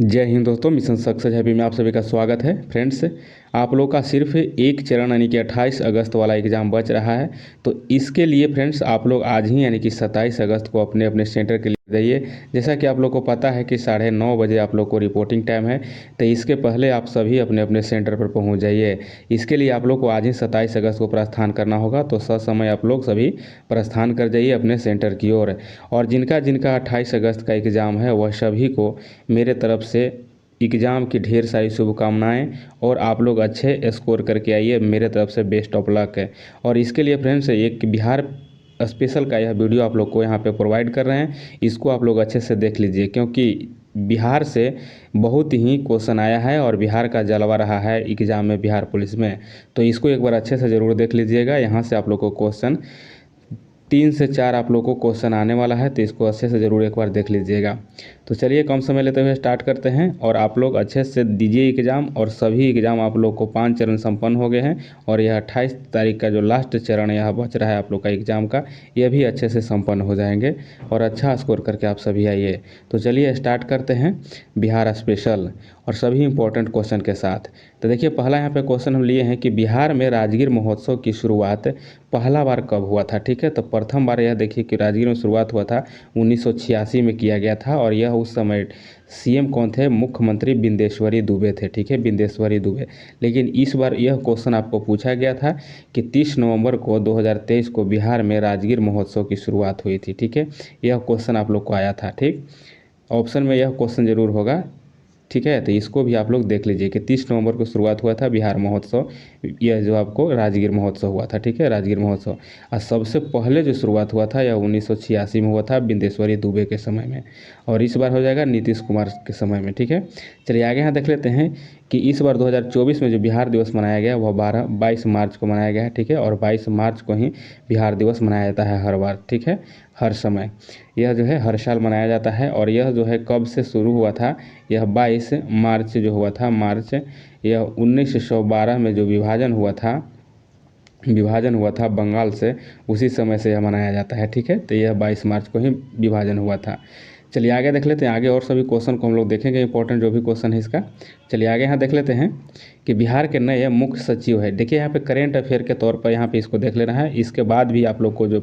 जय हिंद दोस्तों, mission success happy में आप सभी का स्वागत है। फ्रेंड्स, आप लोग का सिर्फ एक चरण यानी कि 28 अगस्त वाला एग्ज़ाम बच रहा है। तो इसके लिए फ्रेंड्स आप लोग आज ही यानी कि 27 अगस्त को अपने अपने सेंटर के लिए जाइए। जैसा कि आप लोग को पता है कि 9:30 बजे आप लोग को रिपोर्टिंग टाइम है, तो इसके पहले आप सभी अपने अपने सेंटर पर पहुंच जाइए। इसके लिए आप लोग को आज ही 27 अगस्त को प्रस्थान करना होगा। तो ससमय आप लोग सभी प्रस्थान कर जाइए अपने सेंटर की ओर। और जिनका जिनका 28 अगस्त का एग्ज़ाम है वह सभी को मेरे तरफ से एग्ज़ाम की ढेर सारी शुभकामनाएं, और आप लोग अच्छे स्कोर करके आइए। मेरे तरफ से बेस्ट ऑफ लक है। और इसके लिए फ्रेंड्स एक बिहार स्पेशल का यह वीडियो आप लोग को यहाँ पे प्रोवाइड कर रहे हैं। इसको आप लोग अच्छे से देख लीजिए, क्योंकि बिहार से बहुत ही क्वेश्चन आया है और बिहार का जलवा रहा है एग्ज़ाम में, बिहार पुलिस में। तो इसको एक बार अच्छे से ज़रूर देख लीजिएगा। यहाँ से आप लोग को क्वेश्चन 3 से 4 आप लोगों को क्वेश्चन आने वाला है, तो इसको अच्छे से ज़रूर एक बार देख लीजिएगा। तो चलिए कम समय लेते हुए स्टार्ट करते हैं। और आप लोग अच्छे से दीजिए एग्ज़ाम। और सभी एग्ज़ाम आप लोग को 5 चरण संपन्न हो गए हैं। और यह 28 तारीख का जो लास्ट चरण यहाँ बच रहा है आप लोग का एग्ज़ाम का, यह भी अच्छे से संपन्न हो जाएंगे और अच्छा स्कोर करके आप सभी आइए। तो चलिए स्टार्ट करते हैं बिहार स्पेशल और सभी इंपॉर्टेंट क्वेश्चन के साथ। तो देखिए पहला यहाँ पे क्वेश्चन हम लिए हैं कि बिहार में राजगीर महोत्सव की शुरुआत पहला बार कब हुआ था। ठीक है, तो प्रथम बार यह देखिए कि राजगीर में शुरुआत हुआ था 1986 में किया गया था। और यह उस समय सीएम कौन थे? मुख्यमंत्री बिंदेश्वरी दुबे थे। ठीक है, बिंदेश्वरी दुबे। लेकिन इस बार यह क्वेश्चन आपको पूछा गया था कि 30 नवंबर को 2023 को बिहार में राजगीर महोत्सव की शुरुआत हुई थी। ठीक है, यह क्वेश्चन आप लोग को आया था। ठीक, ऑप्शन में यह क्वेश्चन जरूर होगा। ठीक है, तो इसको भी आप लोग देख लीजिए कि 30 नवंबर को शुरुआत हुआ था बिहार महोत्सव, यह जो आपको राजगीर महोत्सव हुआ था। ठीक है, राजगीर महोत्सव। और सबसे पहले जो शुरुआत हुआ था यह 1986 में हुआ था बिंदेश्वरी दुबे के समय में। और इस बार हो जाएगा नीतीश कुमार के समय में। ठीक है, चलिए आगे यहाँ देख लेते हैं कि इस बार 2024 में जो बिहार दिवस मनाया गया वह 22 मार्च को मनाया गया है। ठीक है, और 22 मार्च को ही बिहार दिवस मनाया जाता है हर बार। ठीक है, हर समय यह जो है हर साल मनाया जाता है। और यह जो है कब से शुरू हुआ था? यह 22 मार्च जो हुआ था, मार्च, यह 1912 में जो विभाजन हुआ था बंगाल से, उसी समय से यह मनाया जाता है। ठीक है, तो यह 22 मार्च को ही विभाजन हुआ था। चलिए आगे देख लेते हैं। आगे और सभी क्वेश्चन को हम लोग देखेंगे, इंपॉर्टेंट जो भी क्वेश्चन है इसका। चलिए आगे यहाँ देख लेते हैं कि बिहार के नए मुख्य सचिव है। देखिए यहाँ पे करेंट अफेयर के तौर पर यहाँ पे इसको देख लेना है। इसके बाद भी आप लोग को जो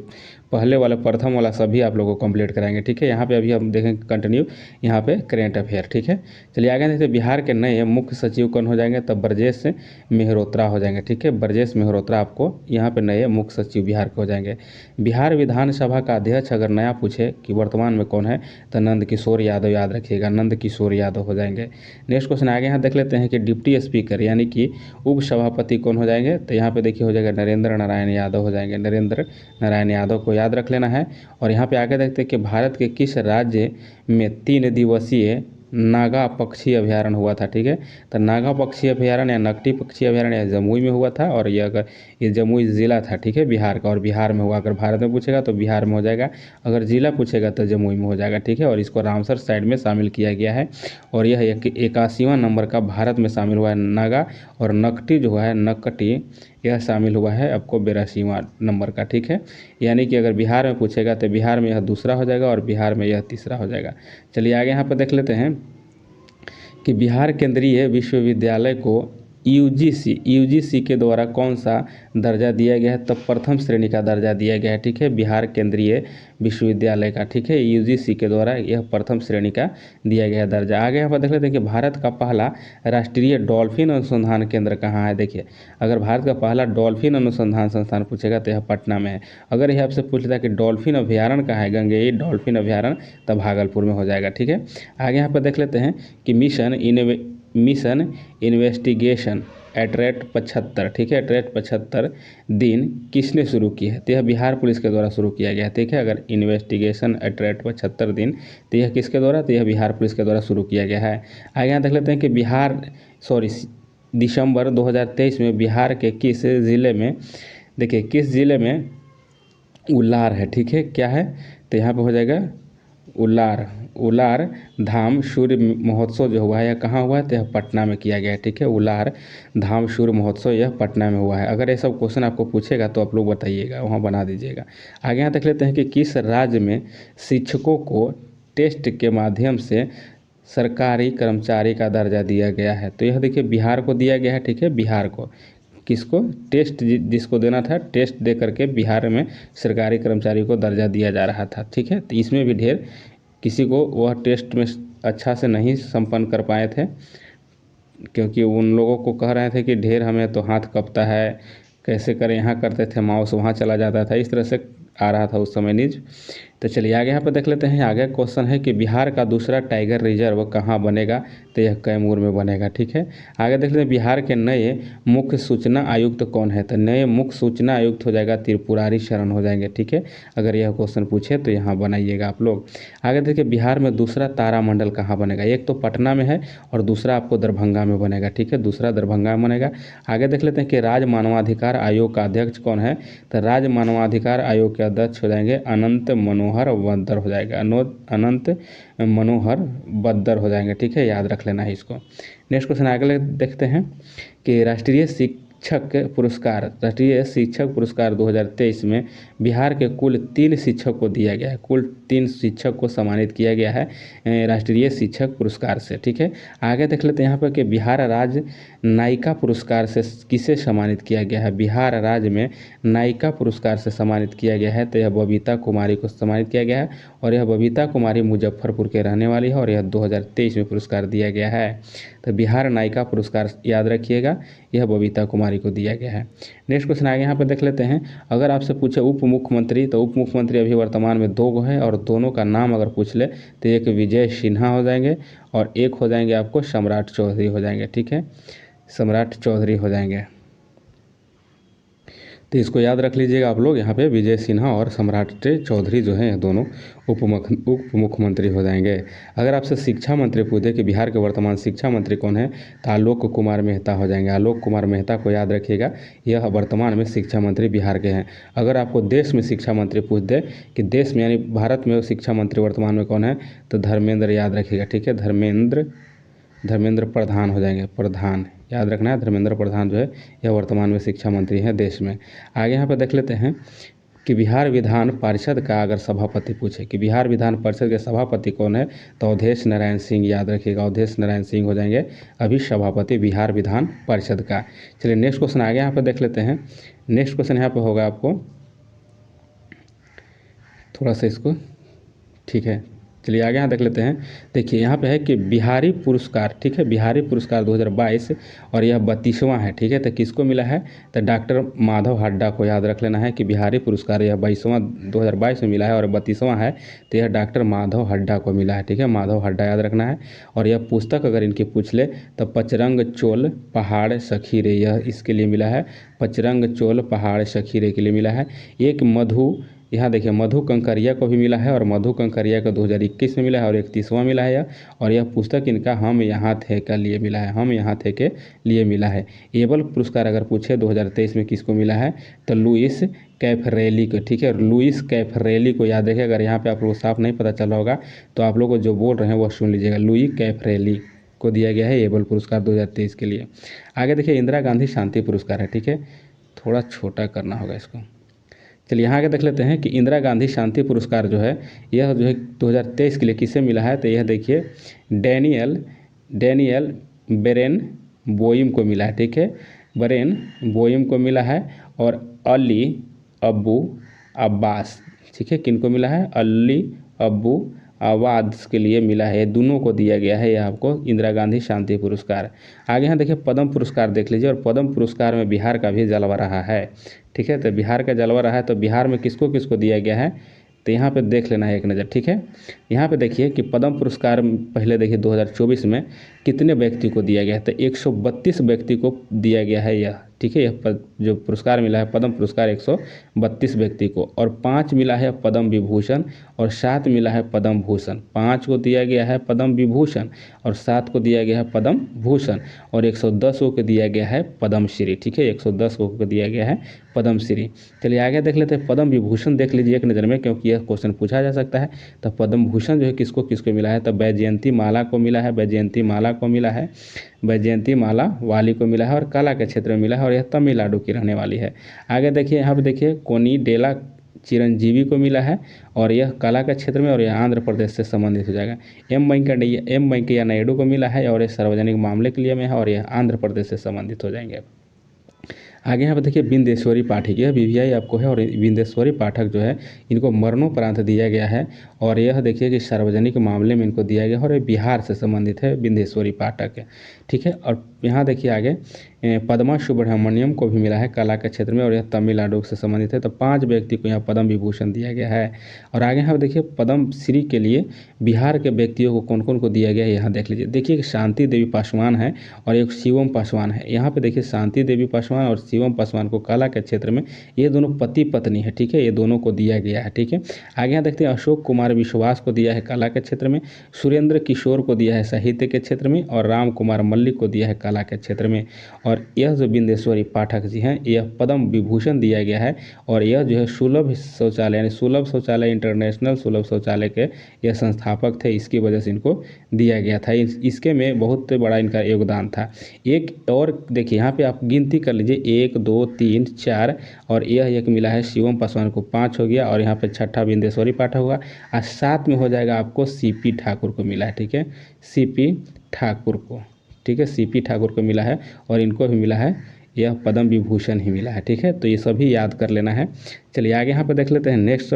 पहले वाला प्रथम वाला सभी आप लोगों को कंप्लीट कराएंगे। ठीक है, यहाँ पे अभी हम देखेंगे कंटिन्यू यहाँ पे करेंट अफेयर। ठीक है, चलिए आगे देखते हैं बिहार के नए मुख्य सचिव कौन हो जाएंगे? तब ब्रजेश मेहरोत्रा हो जाएंगे। ठीक है, ब्रजेश मेहरोत्रा आपको यहाँ पे नए मुख्य सचिव बिहार के हो जाएंगे। बिहार विधानसभा का अध्यक्ष अगर नया पूछे कि वर्तमान में कौन है, तो नंद किशोर यादव, याद रखिएगा, नंद किशोर यादव हो जाएंगे। नेक्स्ट क्वेश्चन आगे यहाँ देख लेते हैं कि डिप्टी स्पीकर यानी कि उप सभापति कौन हो जाएंगे? तो यहाँ पे देखिए हो जाएगा नरेंद्र नारायण यादव हो जाएंगे। नरेंद्र नारायण यादव को याद रख लेना है। और यहाँ पे आगे देखते हैं कि भारत के किस राज्य में 3 दिवसीय नागा पक्षी अभ्यारण्य हुआ था। ठीक है, तो नागा पक्षी अभ्यारण्य या नकटी पक्षी अभ्यारण्य जमुई में हुआ था। और ये जमुई ज़िला था। ठीक है, बिहार का, और बिहार में हुआ। अगर भारत में पूछेगा तो बिहार में हो जाएगा, अगर ज़िला पूछेगा तो जमुई में हो जाएगा। ठीक है, और इसको रामसर साइड में शामिल किया गया है। और यह 81वां नंबर का भारत में शामिल हुआ है नागा। और नकटी जो है, नकटी, यह शामिल हुआ है आपको 82वां नंबर का। ठीक है, यानी कि अगर बिहार में पूछेगा तो बिहार में यह दूसरा हो जाएगा और बिहार में यह तीसरा हो जाएगा। चलिए आगे यहाँ पर देख लेते हैं कि बिहार केंद्रीय विश्वविद्यालय को यूजीसी के द्वारा कौन सा दर्जा दिया गया है? तब प्रथम श्रेणी का दर्जा दिया गया है। ठीक है, बिहार केंद्रीय विश्वविद्यालय का। ठीक है, यूजीसी के द्वारा यह प्रथम श्रेणी का दिया गया दर्जा। आगे यहाँ पर देख लेते हैं कि भारत का पहला राष्ट्रीय डॉल्फिन अनुसंधान केंद्र कहाँ है। देखिए, अगर भारत का पहला डॉल्फिन अनुसंधान संस्थान पूछेगा तो यह पटना में है। अगर यह आपसे पूछ लेता है कि डॉल्फिन अभ्यारण्य कहाँ है, गंगेई डॉल्फिन अभ्यारण्य, तब भागलपुर में हो जाएगा। ठीक है, आगे यहाँ पर देख लेते हैं कि मिशन इन्वेस्टिगेशन एट 75। ठीक है, एट 75 दिन किसने शुरू की है? तो यह बिहार पुलिस के द्वारा शुरू किया गया है। ठीक है, अगर इन्वेस्टिगेशन एट 75 दिन, तो यह किसके द्वारा? तो यह बिहार पुलिस के द्वारा शुरू किया गया है। आगे यहाँ देख लेते हैं कि दिसंबर 2023 में बिहार के किस ज़िले में, देखिए किस ज़िले में उल्लार है। ठीक है, क्या है? तो यहाँ पे हो जाएगा उलार धाम सूर्य महोत्सव जो हुआ है यह कहाँ हुआ है? तो यह पटना में किया गया है। ठीक है, उलार धाम सूर्य महोत्सव यह पटना में हुआ है। अगर ये सब क्वेश्चन आपको पूछेगा तो आप लोग बताइएगा, वहाँ बना दीजिएगा। आगे यहाँ देख लेते हैं कि किस राज्य में शिक्षकों को टेस्ट के माध्यम से सरकारी कर्मचारी का दर्जा दिया गया है। तो यह देखिए बिहार को दिया गया है, ठीक है, बिहार को। किसको? टेस्ट जिसको देना था, टेस्ट दे करके बिहार में सरकारी कर्मचारी को दर्जा दिया जा रहा था, ठीक है। तो इसमें भी ढेर किसी को वह टेस्ट में अच्छा से नहीं संपन्न कर पाए थे, क्योंकि उन लोगों को कह रहे थे कि ढेर हमें तो हाथ कँपता है, कैसे करें, यहाँ करते थे माउस वहाँ चला जाता था, इस तरह से आ रहा था उस समय न्यूज। तो चलिए आगे यहाँ पर देख लेते हैं। आगे क्वेश्चन है कि बिहार का दूसरा टाइगर रिजर्व कहाँ बनेगा? तो यह कैमूर में बनेगा, ठीक है। आगे देख लेते हैं बिहार के नए मुख्य सूचना आयुक्त कौन है? तो नए मुख्य सूचना आयुक्त हो जाएगा त्रिपुरारी शरण हो जाएंगे, ठीक है। अगर यह क्वेश्चन पूछे तो यहाँ बनाइएगा आप लोग। आगे देखिए बिहार में दूसरा तारामंडल कहाँ बनेगा? एक तो पटना में है और दूसरा आपको दरभंगा में बनेगा, ठीक है, दूसरा दरभंगा में बनेगा। आगे देख लेते हैं कि राज्य मानवाधिकार आयोग का अध्यक्ष कौन है? तो राज्य मानवाधिकार आयोग के अध्यक्ष हो जाएंगे अनंत मनोहर बद्दर हो जाएगा, अनंत मनोहर बद्दर हो जाएंगे, ठीक है, याद रख लेना है इसको। नेक्स्ट क्वेश्चन आगे देखते हैं कि राष्ट्रीय शिक्षक पुरस्कार 2023 में बिहार के कुल 3 शिक्षक को दिया गया है, कुल 3 शिक्षक को सम्मानित किया गया है राष्ट्रीय शिक्षक पुरस्कार से, ठीक है। आगे देख लेते हैं यहाँ पर कि बिहार राज्य नायिका पुरस्कार से किसे सम्मानित किया गया है? बिहार राज्य में नायिका पुरस्कार से सम्मानित किया गया है, तो यह बबीता कुमारी को सम्मानित किया गया है और यह बबीता कुमारी मुजफ्फरपुर के रहने वाली है और यह 2023 में पुरस्कार दिया गया है। तो बिहार नायिका पुरस्कार याद रखिएगा, यह बबीता कुमारी को दिया गया है। नेक्स्ट क्वेश्चन आगे यहाँ पर देख लेते हैं। अगर आपसे पूछे उप मुख्यमंत्री, तो उप मुख्यमंत्री अभी वर्तमान में 2 है और दोनों का नाम अगर पूछ ले तो एक विजय सिन्हा हो जाएंगे और एक हो जाएंगे आपको सम्राट चौधरी हो जाएंगे, ठीक है, सम्राट चौधरी हो जाएंगे। तो इसको याद रख लीजिएगा आप लोग, यहाँ पे विजय सिन्हा और सम्राट चौधरी जो हैं दोनों उप मुख्यमंत्री हो जाएंगे। अगर आपसे शिक्षा मंत्री पूछे कि बिहार के वर्तमान शिक्षा मंत्री कौन है, तो आलोक कुमार मेहता हो जाएंगे। आलोक कुमार मेहता को याद रखिएगा, यह वर्तमान में शिक्षा मंत्री बिहार के हैं। अगर आपको देश में शिक्षा मंत्री पूछ दे कि देश में यानी भारत में शिक्षा मंत्री वर्तमान में कौन है, तो धर्मेंद्र याद रखिएगा, ठीक है, धर्मेंद्र प्रधान हो जाएंगे, प्रधान याद रखना है, धर्मेंद्र प्रधान जो है यह वर्तमान में शिक्षा मंत्री हैं देश में। आगे यहाँ पर देख लेते हैं कि बिहार विधान परिषद का अगर सभापति पूछे कि बिहार विधान परिषद के सभापति कौन है, तो अवधेश नारायण सिंह याद रखिएगा, अवधेश नारायण सिंह हो जाएंगे अभी सभापति बिहार विधान परिषद का। चलिए नेक्स्ट क्वेश्चन आगे यहाँ पर देख लेते हैं। नेक्स्ट क्वेश्चन यहाँ पर होगा आपको थोड़ा सा इसको, ठीक है, चलिए आगे यहाँ देख लेते हैं। देखिए यहाँ पे है कि बिहारी पुरस्कार, ठीक है, बिहारी पुरस्कार 2022 और यह 32वां है, ठीक है। तो किसको मिला है? तो डॉक्टर माधव हड्डा को याद रख लेना है कि बिहारी पुरस्कार यह 2022 में मिला है और 32वां है, तो यह डॉक्टर माधव हड्डा को मिला है, ठीक है, माधव हड्डा याद रखना है। और यह पुस्तक अगर इनकी पूछ ले तो पचरंग चोल पहाड़ सखी रे, यह इसके लिए मिला है, पचरंग चोल पहाड़ सखी रे के लिए मिला है। एक यहाँ देखिए मधु कंकरिया को भी मिला है और मधु कंकरिया को 2021 में मिला है और 31वां मिला है और यह पुस्तक इनका हम यहाँ थे के लिए मिला है, हम यहाँ थे के लिए मिला है। एबल पुरस्कार अगर पूछे 2023 में किसको मिला है, तो लुइस कैफरेली को, ठीक है, लुइस कैफरेली को याद रखिए। अगर यहाँ पे आप लोग को साफ नहीं पता चला होगा तो आप लोग को जो बोल रहे हैं वो सुन लीजिएगा, लुई कैफरेली को दिया गया है एबल पुरस्कार 2023 के लिए। आगे देखिए इंदिरा गांधी शांति पुरस्कार है, ठीक है, थोड़ा छोटा करना होगा इसको। चलिए यहाँ आगे देख लेते हैं कि इंदिरा गांधी शांति पुरस्कार जो है यह जो है 2023 के लिए किसे मिला है, तो यह देखिए डैनियल बेरेन बोइम को मिला है, ठीक है, बेरेन बोइम को मिला है और अली अब्बू अब्बास, ठीक है, किनको मिला है? अली अब्बू आवाज़ के लिए मिला है, दोनों को दिया गया है यह आपको इंदिरा गांधी शांति पुरस्कार। आगे यहाँ देखिए पद्म पुरस्कार देख लीजिए और पद्म पुरस्कार में बिहार का भी जलवा रहा है, ठीक है, तो बिहार का जलवा रहा है, तो बिहार में किसको किसको दिया गया है, तो यहाँ पे देख लेना है एक नज़र, ठीक है। यहाँ पे देखिए कि पद्म पुरस्कार पहले देखिए 2024 में कितने व्यक्ति को दिया गया है, तो 132 व्यक्ति को दिया गया है यह, ठीक है, यह जो पुरस्कार मिला है पद्म पुरस्कार 132 व्यक्ति को और 5 मिला है पद्म विभूषण और 7 मिला है पद्म भूषण, 5 को दिया गया है पद्म विभूषण और 7 को दिया गया है पद्म भूषण और 110 को दिया गया है पद्म श्री, ठीक है, 110 को दिया गया है पद्म श्री। चलिए आगे देख लेते हैं पद्म विभूषण देख लीजिए एक नज़र में, क्योंकि यह क्वेश्चन पूछा जा सकता है। तो पद्म भूषण जो है किसको किसको मिला है, तो वैजयंती माला को मिला है, वैजयंती माला को मिला है, वैजयंती माला वाली को मिला है और कला के क्षेत्र में मिला है और यह तमिलनाडु की रहने वाली है। आगे देखिए यहाँ पे देखिए कोनिडेला चिरंजीवी को मिला है और यह कला के क्षेत्र में और यह आंध्र प्रदेश से संबंधित हो जाएगा। एम वेंकैया नायडू को मिला है और यह सार्वजनिक मामले के लिए में है और यह आंध्र प्रदेश से संबंधित हो जाएंगे। आगे यहाँ पर देखिए बिंदेश्वरी पाठक, यह बीवीआई आपको है और बिंदेश्वरी पाठक जो है इनको मरणोपरांत दिया गया है और यह देखिए कि सार्वजनिक मामले में इनको दिया गया है और ये बिहार से संबंधित है बिंदेश्वरी पाठक है, ठीक है। और यहाँ देखिए आगे पद्मा सुब्रमण्यम को भी मिला है कला के क्षेत्र में और यह तमिलनाडु से संबंधित है। तो 5 व्यक्ति को यहाँ पद्म विभूषण दिया गया है। और आगे यहाँ देखिए पद्म श्री के लिए बिहार के व्यक्तियों को कौन कौन को दिया गया है यहाँ देख लीजिए। देखिए शांति देवी पासवान है और एक शिवम पासवान है। यहाँ पे देखिए शांति देवी पासवान और शिवम पासवान को कला के क्षेत्र में, ये दोनों पति पत्नी है, ठीक है, ये दोनों को दिया गया है, ठीक है। आगे यहाँ देखते हैं अशोक कुमार विश्वास को दिया है कला के क्षेत्र में, सुरेंद्र किशोर को दिया है साहित्य के क्षेत्र में और राम कुमार मल्लिक को दिया है कला के क्षेत्र में। और यह जो बिंदेश्वरी पाठक जी हैं यह पद्म विभूषण दिया गया है और यह जो है सुलभ शौचालय यानी सुलभ शौचालय इंटरनेशनल सुलभ शौचालय के यह संस्थापक थे, इसकी वजह से इनको दिया गया था। इसके में बहुत बड़ा इनका योगदान था। एक और देखिए यहाँ पे आप गिनती कर लीजिए 1 2 3 4 और यह एक मिला है शिवम पासवान को 5 हो गया और यहाँ पे छठा बिंदेश्वरी पाठक हुआ और 7 में हो जाएगा आपको सीपी ठाकुर को मिला है, ठीक है, सीपी ठाकुर को, ठीक है, सीपी ठाकुर को मिला है और इनको भी मिला है यह पद्म विभूषण ही मिला है, ठीक है। तो ये सभी याद कर लेना है। चलिए आगे यहाँ पे देख लेते हैं नेक्स्ट।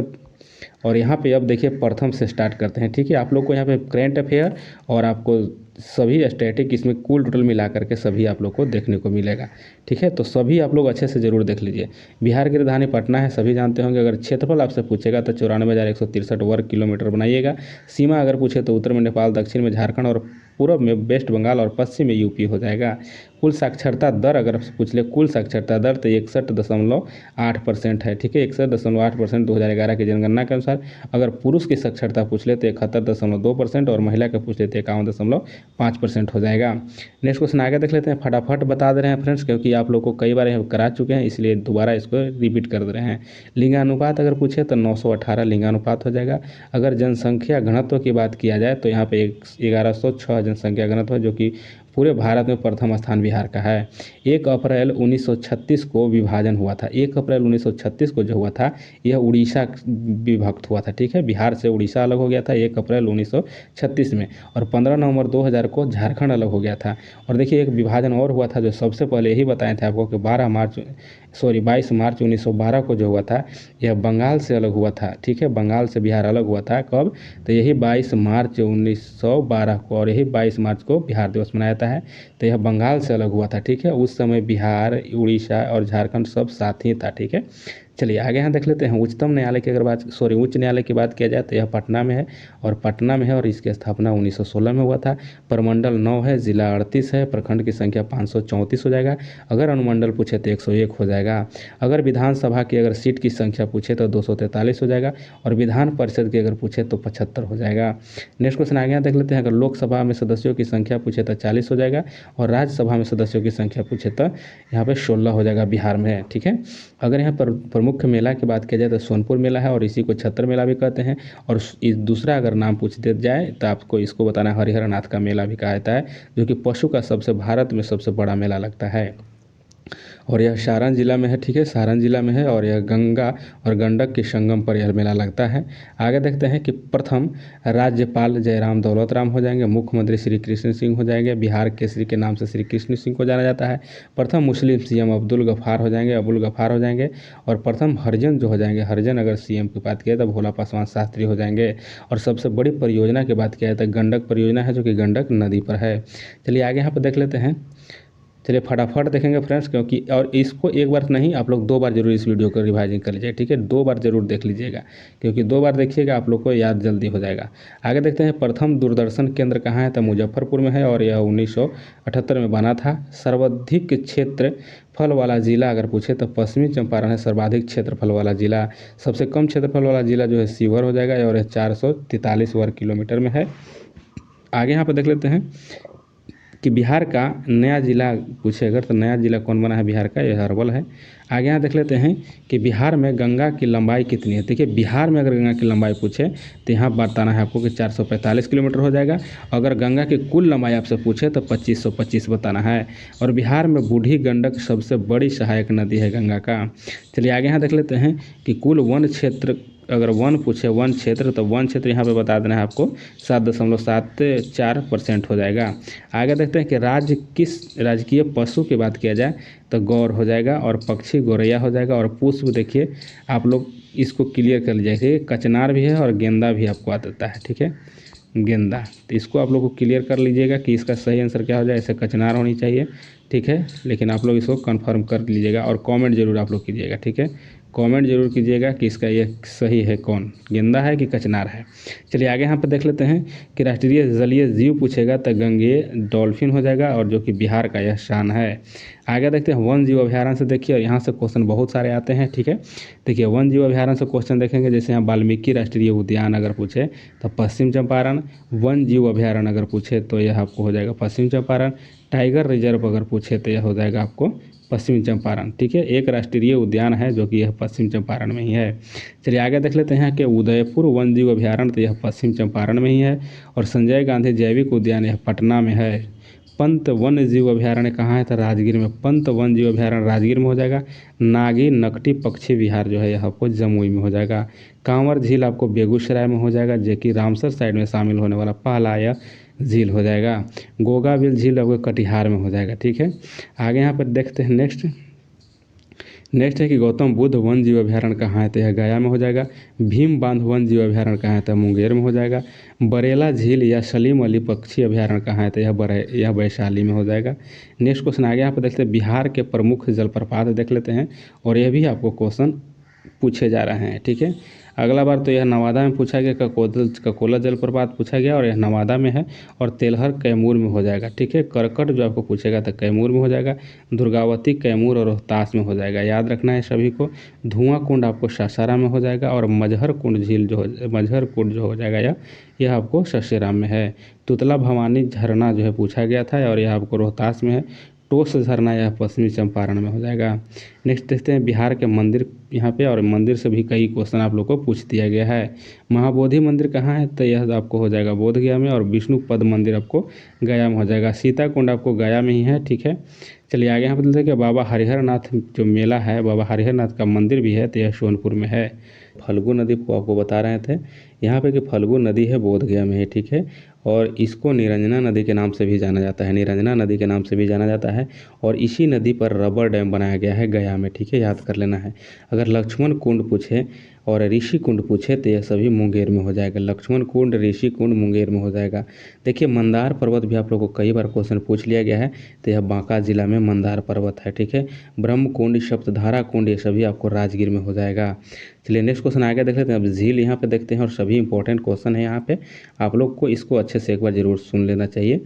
और यहाँ पे अब देखिए प्रथम से स्टार्ट करते हैं, ठीक है। आप लोग को यहाँ पे करेंट अफेयर और आपको सभी स्टैटिक इसमें कुल टोटल मिला करके सभी आप लोग को देखने को मिलेगा, ठीक है। तो सभी आप लोग अच्छे से ज़रूर देख लीजिए। बिहार की राजधानी पटना है, सभी जानते होंगे। अगर क्षेत्रफल आपसे पूछेगा तो 94,163 वर्ग किलोमीटर बनाइएगा। सीमा अगर पूछे तो उत्तर में नेपाल, दक्षिण में झारखंड और पूर्व में वेस्ट बंगाल और पश्चिम में यूपी हो जाएगा। कुल साक्षरता दर अगर पूछ ले, कुल साक्षरता दर तो 61.8% है, ठीक है, 61.8% 2011 की जनगणना के अनुसार। अगर पुरुष की साक्षरता पूछ ले तो 71.2% और महिला का पूछ ले तो 51.5% हो जाएगा। नेक्स्ट क्वेश्चन आगे देख लेते हैं, फटाफट बता दे रहे हैं फ्रेंड्स क्योंकि आप लोग को कई बार करा चुके हैं, इसलिए दोबारा इसको रिपीट कर दे रहे हैं। लिंगानुपात अगर पूछे तो 918 लिंगानुपात हो जाएगा। अगर जनसंख्या घनत्व की बात किया जाए तो यहाँ पे 1106 जनसंख्या घनत्व है जो कि पूरे भारत में प्रथम स्थान बिहार का है। 1 अप्रैल 1936 को विभाजन हुआ था। 1 अप्रैल 1936 को जो हुआ था यह उड़ीसा विभक्त हुआ था, ठीक है, बिहार से उड़ीसा अलग हो गया था 1 अप्रैल 1936 में। और 15 नवंबर 2000 को झारखंड अलग हो गया था। और देखिए एक विभाजन और हुआ था जो सबसे पहले यही बताए थे आपको कि 22 मार्च 1912 को जो हुआ था यह बंगाल से अलग हुआ था, ठीक है, बंगाल से बिहार अलग हुआ था। कब? तो यही 22 मार्च 1912 को और यही 22 मार्च को बिहार दिवस मनाया जाता है। तो यह बंगाल से अलग हुआ था, ठीक है। उस समय बिहार, उड़ीसा और झारखंड सब साथ ही था, ठीक है। चलिए आगे यहाँ देख लेते हैं उच्चतम न्यायालय की अगर उच्च न्यायालय की बात किया जाए तो यह पटना में है और इसकी स्थापना 1916 में हुआ था। प्रमंडल 9 है, जिला 38 है, प्रखंड की संख्या 534 हो जाएगा। अगर अनुमंडल पूछे तो 101 हो जाएगा। अगर विधानसभा की अगर सीट की संख्या पूछे तो 243 हो जाएगा और विधान परिषद की अगर पूछे तो 75 हो जाएगा। नेक्स्ट क्वेश्चन आगे यहाँ देख लेते हैं, अगर लोकसभा में सदस्यों की संख्या पूछे तो 40 हो जाएगा और राज्यसभा में सदस्यों की संख्या पूछे तो यहाँ पे 16 हो जाएगा बिहार में, ठीक है। अगर यहाँ पर प्रमुख मेला की बात किया जाए तो सोनपुर मेला है और इसी को छतर मेला भी कहते हैं। और दूसरा अगर नाम पूछ दिया जाए तो आपको इसको बताना है हरिहर नाथ का मेला भी कहा जाता है जो कि पशु का भारत में सबसे बड़ा मेला लगता है और यह सारण जिला में है, ठीक है, सारण जिला में है और यह गंगा और गंडक के संगम पर यह मेला लगता है। आगे देखते हैं कि प्रथम राज्यपाल जयराम दौलत राम हो जाएंगे, मुख्यमंत्री श्री कृष्ण सिंह हो जाएंगे, बिहार केसरी के नाम से श्री कृष्ण सिंह को जाना जाता है। प्रथम मुस्लिम सीएम अब्दुल गफ्फार हो जाएंगे और प्रथम हरिजन जो हो जाएंगे, हरिजन अगर सीएम की बात किया तो भोला पासवान शास्त्री हो जाएंगे। और सबसे बड़ी परियोजना की बात किया जाए तो गंडक परियोजना है जो कि गंडक नदी पर है। चलिए आगे यहाँ पर देख लेते हैं, चलिए फटाफट देखेंगे फ्रेंड्स क्योंकि और इसको एक बार नहीं आप लोग 2 बार जरूर इस वीडियो को रिवाइजिंग कर लीजिए, ठीक है, 2 बार जरूर देख लीजिएगा क्योंकि 2 बार देखिएगा आप लोग को याद जल्दी हो जाएगा। आगे देखते हैं प्रथम दूरदर्शन केंद्र कहाँ है तो मुजफ्फरपुर में है और यह 1978 में बना था। सर्वाधिक क्षेत्रफल वाला जिला अगर पूछे तो पश्चिमी चंपारण है सर्वाधिक क्षेत्रफल वाला जिला। सबसे कम क्षेत्रफल वाला जिला जो है शिवहर हो जाएगा और यह 443 वर्ग किलोमीटर में है। आगे यहाँ पर देख लेते हैं कि बिहार का नया जिला पूछेगा तो नया जिला कौन बना है बिहार का, यह अरवल है। आगे यहाँ देख लेते हैं कि बिहार में गंगा की लंबाई कितनी है। देखिए बिहार में अगर गंगा की लंबाई पूछे तो यहाँ बताना है आपको कि 445 किलोमीटर हो जाएगा। अगर गंगा की कुल लंबाई आपसे पूछे तो 2525 बताना है। और बिहार में बूढ़ी गंडक सबसे बड़ी सहायक नदी है गंगा का। चलिए आगे यहाँ देख लेते हैं कि कुल वन क्षेत्र, अगर वन पूछे वन क्षेत्र तो वन क्षेत्र यहाँ पे बता देना है आपको 7.74% हो जाएगा। आगे देखते हैं कि राज्य किस राजकीय पशु की बात किया जाए तो गौर हो जाएगा, और पक्षी गौरैया हो जाएगा। और पुष्प देखिए आप लोग इसको क्लियर कर लीजिए, कचनार भी है और गेंदा भी आपको आ जाता है, ठीक है, गेंदा। तो इसको आप लोग को क्लियर कर लीजिएगा कि इसका सही आंसर क्या हो जाए। ऐसे कचनार होनी चाहिए, ठीक है, लेकिन आप लोग इसको कंफर्म कर लीजिएगा और कमेंट जरूर आप लोग कीजिएगा, ठीक है, कमेंट जरूर कीजिएगा कि इसका ये सही है, कौन गेंदा है कि कचनार है। चलिए आगे यहाँ पर देख लेते हैं कि राष्ट्रीय जलीय जीव पूछेगा तो गंगेय डॉल्फिन हो जाएगा, और जो कि बिहार का यह शान है। आगे देखते हैं वन जीव अभ्यारण्य से। देखिए यहाँ से क्वेश्चन बहुत सारे आते हैं, ठीक है। देखिए वन जीव अभ्यारण्य से क्वेश्चन देखेंगे, जैसे यहाँ वाल्मीकि राष्ट्रीय उद्यान अगर पूछे तो पश्चिम चंपारण। वन जीव अभ्यारण्य अगर पूछे तो यह आपको हो जाएगा पश्चिम चंपारण। टाइगर रिजर्व अगर पूछे तो यह हो जाएगा आपको पश्चिमी चंपारण, ठीक है। एक राष्ट्रीय उद्यान है जो कि यह पश्चिम चंपारण में ही है। चलिए आगे देख लेते हैं कि उदयपुर वन जीव अभ्यारण्य तो यह पश्चिम चंपारण में ही है। और संजय गांधी जैविक उद्यान यह पटना में है। पंत वन जीव अभ्यारण्य कहाँ है तो राजगीर में। पंत वन जीव अभ्यारण्य राजगीर में हो जाएगा। नागी नकटी पक्षी विहार जो है यह आपको जमुई में हो जाएगा। कांवर झील आपको बेगूसराय में हो जाएगा, जो कि रामसर साइड में शामिल होने वाला पहला यह झील हो जाएगा। गोगाबिल झील आपको कटिहार में हो जाएगा, ठीक है। आगे यहाँ पर देखते हैं नेक्स्ट है कि गौतम बुद्ध वन जीव अभ्यारण्य कहाँ है तो यह गया में हो जाएगा। भीम बांध वन जीव अभ्यारण्य कहाँ है तो मुंगेर में हो जाएगा। बरेला झील या सलीम अली पक्षी अभ्यारण्य कहाँ है तो यह वैशाली में हो जाएगा। नेक्स्ट क्वेश्चन आगे यहाँ पर देखते हैं बिहार के प्रमुख जलप्रपात देख लेते हैं, और यह भी आपको क्वेश्चन पूछे जा रहे हैं, ठीक है। अगला बार तो यह नवादा में पूछा गया, ककोला जलप्रपात पूछा गया और यह नवादा में है। और तेलहर कैमूर में हो जाएगा, ठीक है। करकट जो आपको पूछेगा तो कैमूर में हो जाएगा। दुर्गावती कैमूर और रोहतास में हो जाएगा, याद रखना है सभी को। धुआं कुंड आपको सासाराम में हो जाएगा। और मजहर कुंड जो हो जाएगा यह आपको सासाराम में है। तुतला भवानी झरना जो है पूछा गया था और यह आपको रोहतास में है। टोस झरना यह पश्चिमी चंपारण में हो जाएगा। नेक्स्ट देखते हैं बिहार के मंदिर यहाँ पे, और मंदिर से भी कई क्वेश्चन आप लोग को पूछ दिया गया है। महाबोधि मंदिर कहाँ है तो यह आपको हो जाएगा बोध गया में। और विष्णु पद मंदिर आपको गया में हो जाएगा। सीता कुंड आपको गया में ही है, ठीक है। चलिए आगे यहाँ पर देखते हैं कि बाबा हरिहर नाथ जो मेला है, बाबा हरिहर नाथ का मंदिर भी है तो यह सोनपुर में है। फल्गु नदी को आपको बता रहे थे यहाँ पे कि फल्गु नदी है बोध गया में है, ठीक है। और इसको निरंजना नदी के नाम से भी जाना जाता है, निरंजना नदी के नाम से भी जाना जाता है। और इसी नदी पर रबर डैम बनाया गया है गया में, ठीक है, याद कर लेना है। अगर लक्ष्मण कुंड पूछे और ऋषि कुंड पूछे तो यह सभी मुंगेर में हो जाएगा। लक्ष्मण कुंड ऋषि कुंड मुंगेर में हो जाएगा। देखिए मंदार पर्वत भी आप लोगों को कई बार क्वेश्चन पूछ लिया गया है तो यह बांका जिला में मंदार पर्वत है, ठीक है। ब्रह्म कुंड सप्तधारा कुंड ये सभी आपको राजगीर में हो जाएगा। चलिए नेक्स्ट क्वेश्चन आगे देख लेते हैं। अब झील यहाँ पे देखते हैं और सभी इंपॉर्टेंट क्वेश्चन है यहाँ पे, आप लोग को इसको अच्छे से एक बार जरूर सुन लेना चाहिए,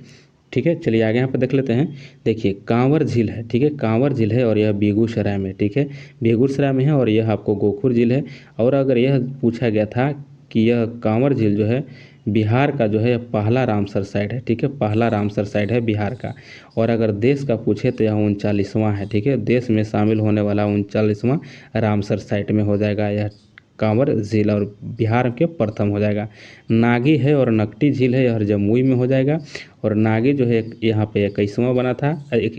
ठीक है। चलिए आगे यहाँ पे देख लेते हैं। देखिए कांवर झील है, ठीक है, कांवर झील है और यह बेगूसराय में, ठीक है, बेगूसराय में है। और यह आपको गोखुर झील है। और अगर यह पूछा गया था कि यह कांवर झील जो है बिहार का जो है पहला रामसर साइट है, ठीक है, पहला रामसर साइट है बिहार का। और अगर देश का पूछे तो यह 39वां है, ठीक है, देश में शामिल होने वाला 39वां रामसर साइट में हो जाएगा यह कांवर झील, और बिहार के प्रथम हो जाएगा। नागी है और नकटी झील है यह जमुई में हो जाएगा। और नागी जो है यहाँ पे 21वां बना था, यह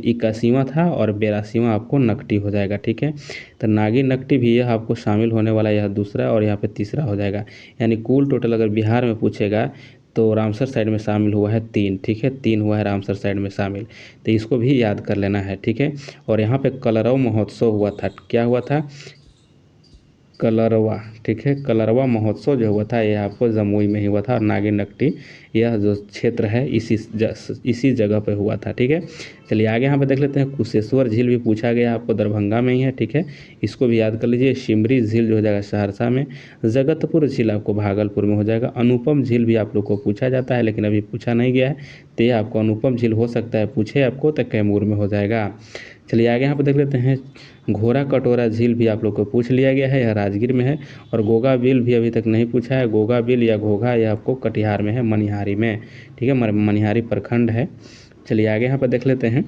81वां था और 82वां आपको नकटी हो जाएगा, ठीक है। तो नागी नकटी भी यह आपको शामिल होने वाला यह दूसरा और यहाँ पे तीसरा हो जाएगा। यानी कुल टोटल अगर बिहार में पूछेगा तो रामसर साइड में शामिल हुआ है 3, ठीक है, 3 हुआ है रामसर साइड में शामिल, तो इसको भी याद कर लेना है, ठीक है। और यहाँ पे कलरव महोत्सव हुआ था, क्या हुआ था, कलरवा, ठीक है, कलरवा महोत्सव जो हुआ था यह आपको जमुई में ही हुआ था। और नागी नकटी यह जो क्षेत्र है इसी जगह पे हुआ था, ठीक है। चलिए आगे यहाँ पे देख लेते हैं। कुशेश्वर झील भी पूछा गया आपको दरभंगा में ही है, ठीक है, इसको भी याद कर लीजिए। सिमरी झील जो हो जाएगा सहरसा में। जगतपुर झील आपको भागलपुर में हो जाएगा। अनुपम झील भी आप लोग को पूछा जाता है लेकिन अभी पूछा नहीं गया है, तो ये आपको अनुपम झील हो सकता है पूछे आपको तो कैमूर में हो जाएगा। चलिए आगे यहाँ पर देख लेते हैं। घोड़ा कटोरा झील भी आप लोग को पूछ लिया गया है, यह राजगीर में है। और और गोगा बिल भी अभी तक नहीं पूछा है। गोगा बिल या घोघा यह आपको कटिहार में है, मनिहारी में, ठीक है, मनिहारी प्रखंड है। चलिए आगे यहाँ पर देख लेते हैं।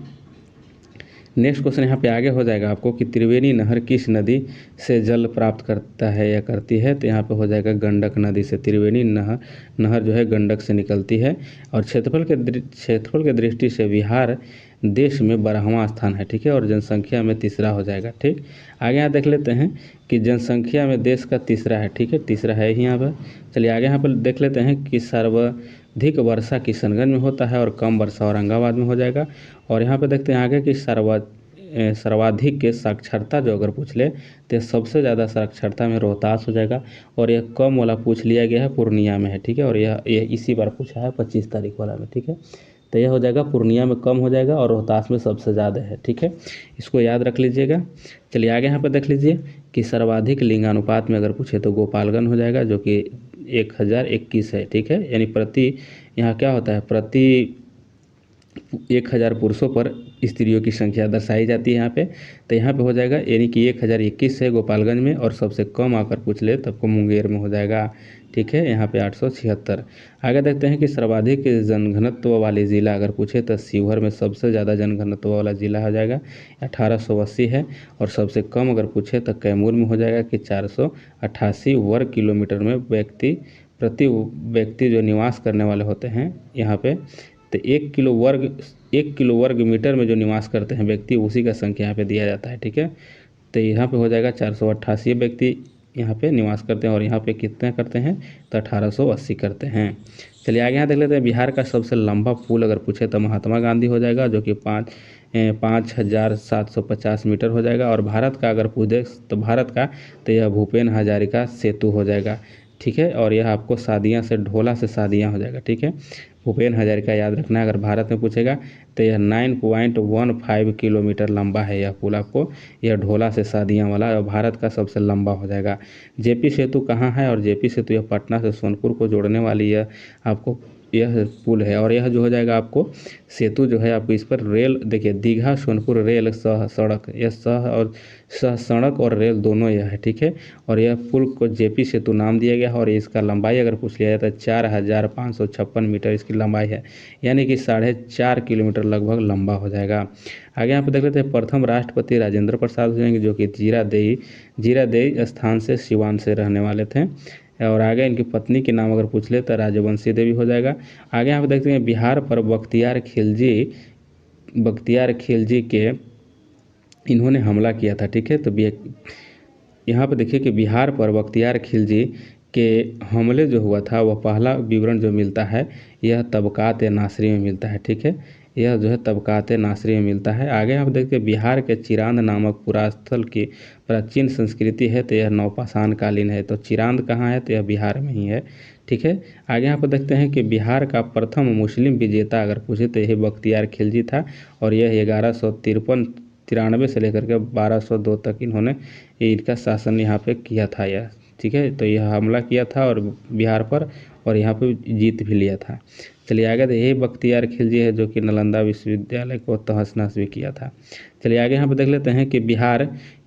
नेक्स्ट क्वेश्चन यहाँ पे आगे हो जाएगा आपको कि त्रिवेणी नहर किस नदी से जल प्राप्त करता है या करती है, तो यहाँ पे हो जाएगा गंडक नदी से। त्रिवेणी नहर जो है गंडक से निकलती है। और क्षेत्रफल के दृष्टि से बिहार देश में 12वां स्थान है, ठीक है, और जनसंख्या में तीसरा हो जाएगा। ठीक, आगे यहाँ देख लेते हैं कि जनसंख्या में देश का तीसरा है, ठीक है, तीसरा है ही यहाँ पर। चलिए आगे यहाँ पर देख लेते हैं कि सर्वाधिक वर्षा किशनगंज में होता है और कम वर्षा औरंगाबाद में हो जाएगा। और यहाँ पे देखते हैं आगे कि सर्वाधिक के साक्षरता जो अगर पूछ ले तो सबसे ज़्यादा साक्षरता में रोहतास हो जाएगा। और यह कम वाला पूछ लिया गया है पूर्णिया में है, ठीक है, और यह इसी बार पूछा है 25 तारीख वाला में, ठीक है। तो यह हो जाएगा पूर्णिया में कम हो जाएगा और रोहतास में सबसे ज़्यादा है, ठीक है, इसको याद रख लीजिएगा। चलिए आगे यहाँ पर देख लीजिए कि सर्वाधिक लिंगानुपात में अगर पूछे तो गोपालगंज हो जाएगा जो कि 1021 है, ठीक है, यानी प्रति यहाँ क्या होता है प्रति 1000 पुरुषों पर स्त्रियों की संख्या दर्शाई जाती है यहाँ पे। तो यहाँ पे हो जाएगा यानी कि 1021 है गोपालगंज में, और सबसे कम आकर पूछ ले तब को मुंगेर में हो जाएगा, ठीक है, यहाँ पे 876। आगे देखते हैं कि सर्वाधिक जनघनत्व वाले ज़िला अगर पूछे तो शिवहर में सबसे ज़्यादा जनघनत्व वाला ज़िला हो जाएगा 1880 है। और सबसे कम अगर पूछे तो कैमूर में हो जाएगा कि 488 वर्ग किलोमीटर में प्रति व्यक्ति जो निवास करने वाले होते हैं यहाँ पे, तो 1 किलो वर्ग मीटर में जो निवास करते हैं व्यक्ति उसी का संख्या यहाँ पे दिया जाता है, ठीक है। तो यहाँ पे हो जाएगा 488 व्यक्ति यहाँ पे निवास करते हैं, और यहाँ पे कितने करते हैं तो 1880 करते हैं। चलिए आगे यहाँ देख लेते हैं बिहार का सबसे लंबा पुल अगर पूछे तो महात्मा गांधी हो जाएगा जो कि 5750 मीटर हो जाएगा। और भारत का अगर पूछे तो भारत का तो यह भूपेन हजारिका सेतु हो जाएगा, ठीक है, और यह आपको सादिया से ढोला से सादिया हो जाएगा, ठीक है। भूपेन हजारिका याद रखना है अगर भारत में पूछेगा तो यह 9.15 किलोमीटर लंबा है यह पुल आपको, यह ढोला से सादिया वाला और भारत का सबसे लंबा हो जाएगा। जेपी सेतु कहाँ है, और जेपी सेतु यह पटना से सोनपुर को जोड़ने वाली यह आपको यह पुल है। और यह जो हो जाएगा आपको सेतु जो है आपको इस पर रेल देखिए दीघा सोनपुर रेल सह सड़क, यह सह सड़क और रेल दोनों यह है, ठीक है। और यह पुल को जेपी सेतु नाम दिया गया है। और इसका लंबाई अगर पूछ लिया जाए तो 4556 मीटर इसकी लंबाई है, यानी कि 4.5 किलोमीटर लगभग लंबा हो जाएगा। आगे यहाँ पर देख लेते हैं प्रथम राष्ट्रपति राजेंद्र प्रसाद हो जाएंगे जो कि जीरादेई स्थान से सिवान से रहने वाले थे। और आगे इनकी पत्नी के नाम अगर पूछ ले तो राजवंशी देवी हो जाएगा। आगे यहाँ पर देखते हैं बिहार पर बख्तियार खिलजी के इन्होंने हमला किया था, ठीक है। तो यहाँ पर देखिए कि बिहार पर बख्तियार खिलजी के हमले जो हुआ था वह पहला विवरण जो मिलता है यह तबकात नासरी में मिलता है, ठीक है, यह जो है तबकात नासरी में मिलता है। आगे आप देखते हैं बिहार के चिरांद नामक पुरास्थल की प्राचीन संस्कृति है तो यह नवपाषाण कालीन है। तो चिरांद कहाँ है तो यह बिहार में ही है, ठीक है। आगे यहाँ पर देखते हैं कि बिहार का प्रथम मुस्लिम विजेता अगर पूछे तो यह बख्तियार खिलजी था। और यह 1193 से लेकर के 1202 तक इन्होंने इनका शासन यहाँ पे किया था यह, ठीक है। तो यह हमला किया था और बिहार पर, और यहाँ पे जीत भी लिया था। चलिए आगे तो यही बख्तियार खिलजी है जो कि नालंदा विश्वविद्यालय को तहस नहस भी किया था। चलिए आगे यहाँ पे देख लेते हैं कि बिहार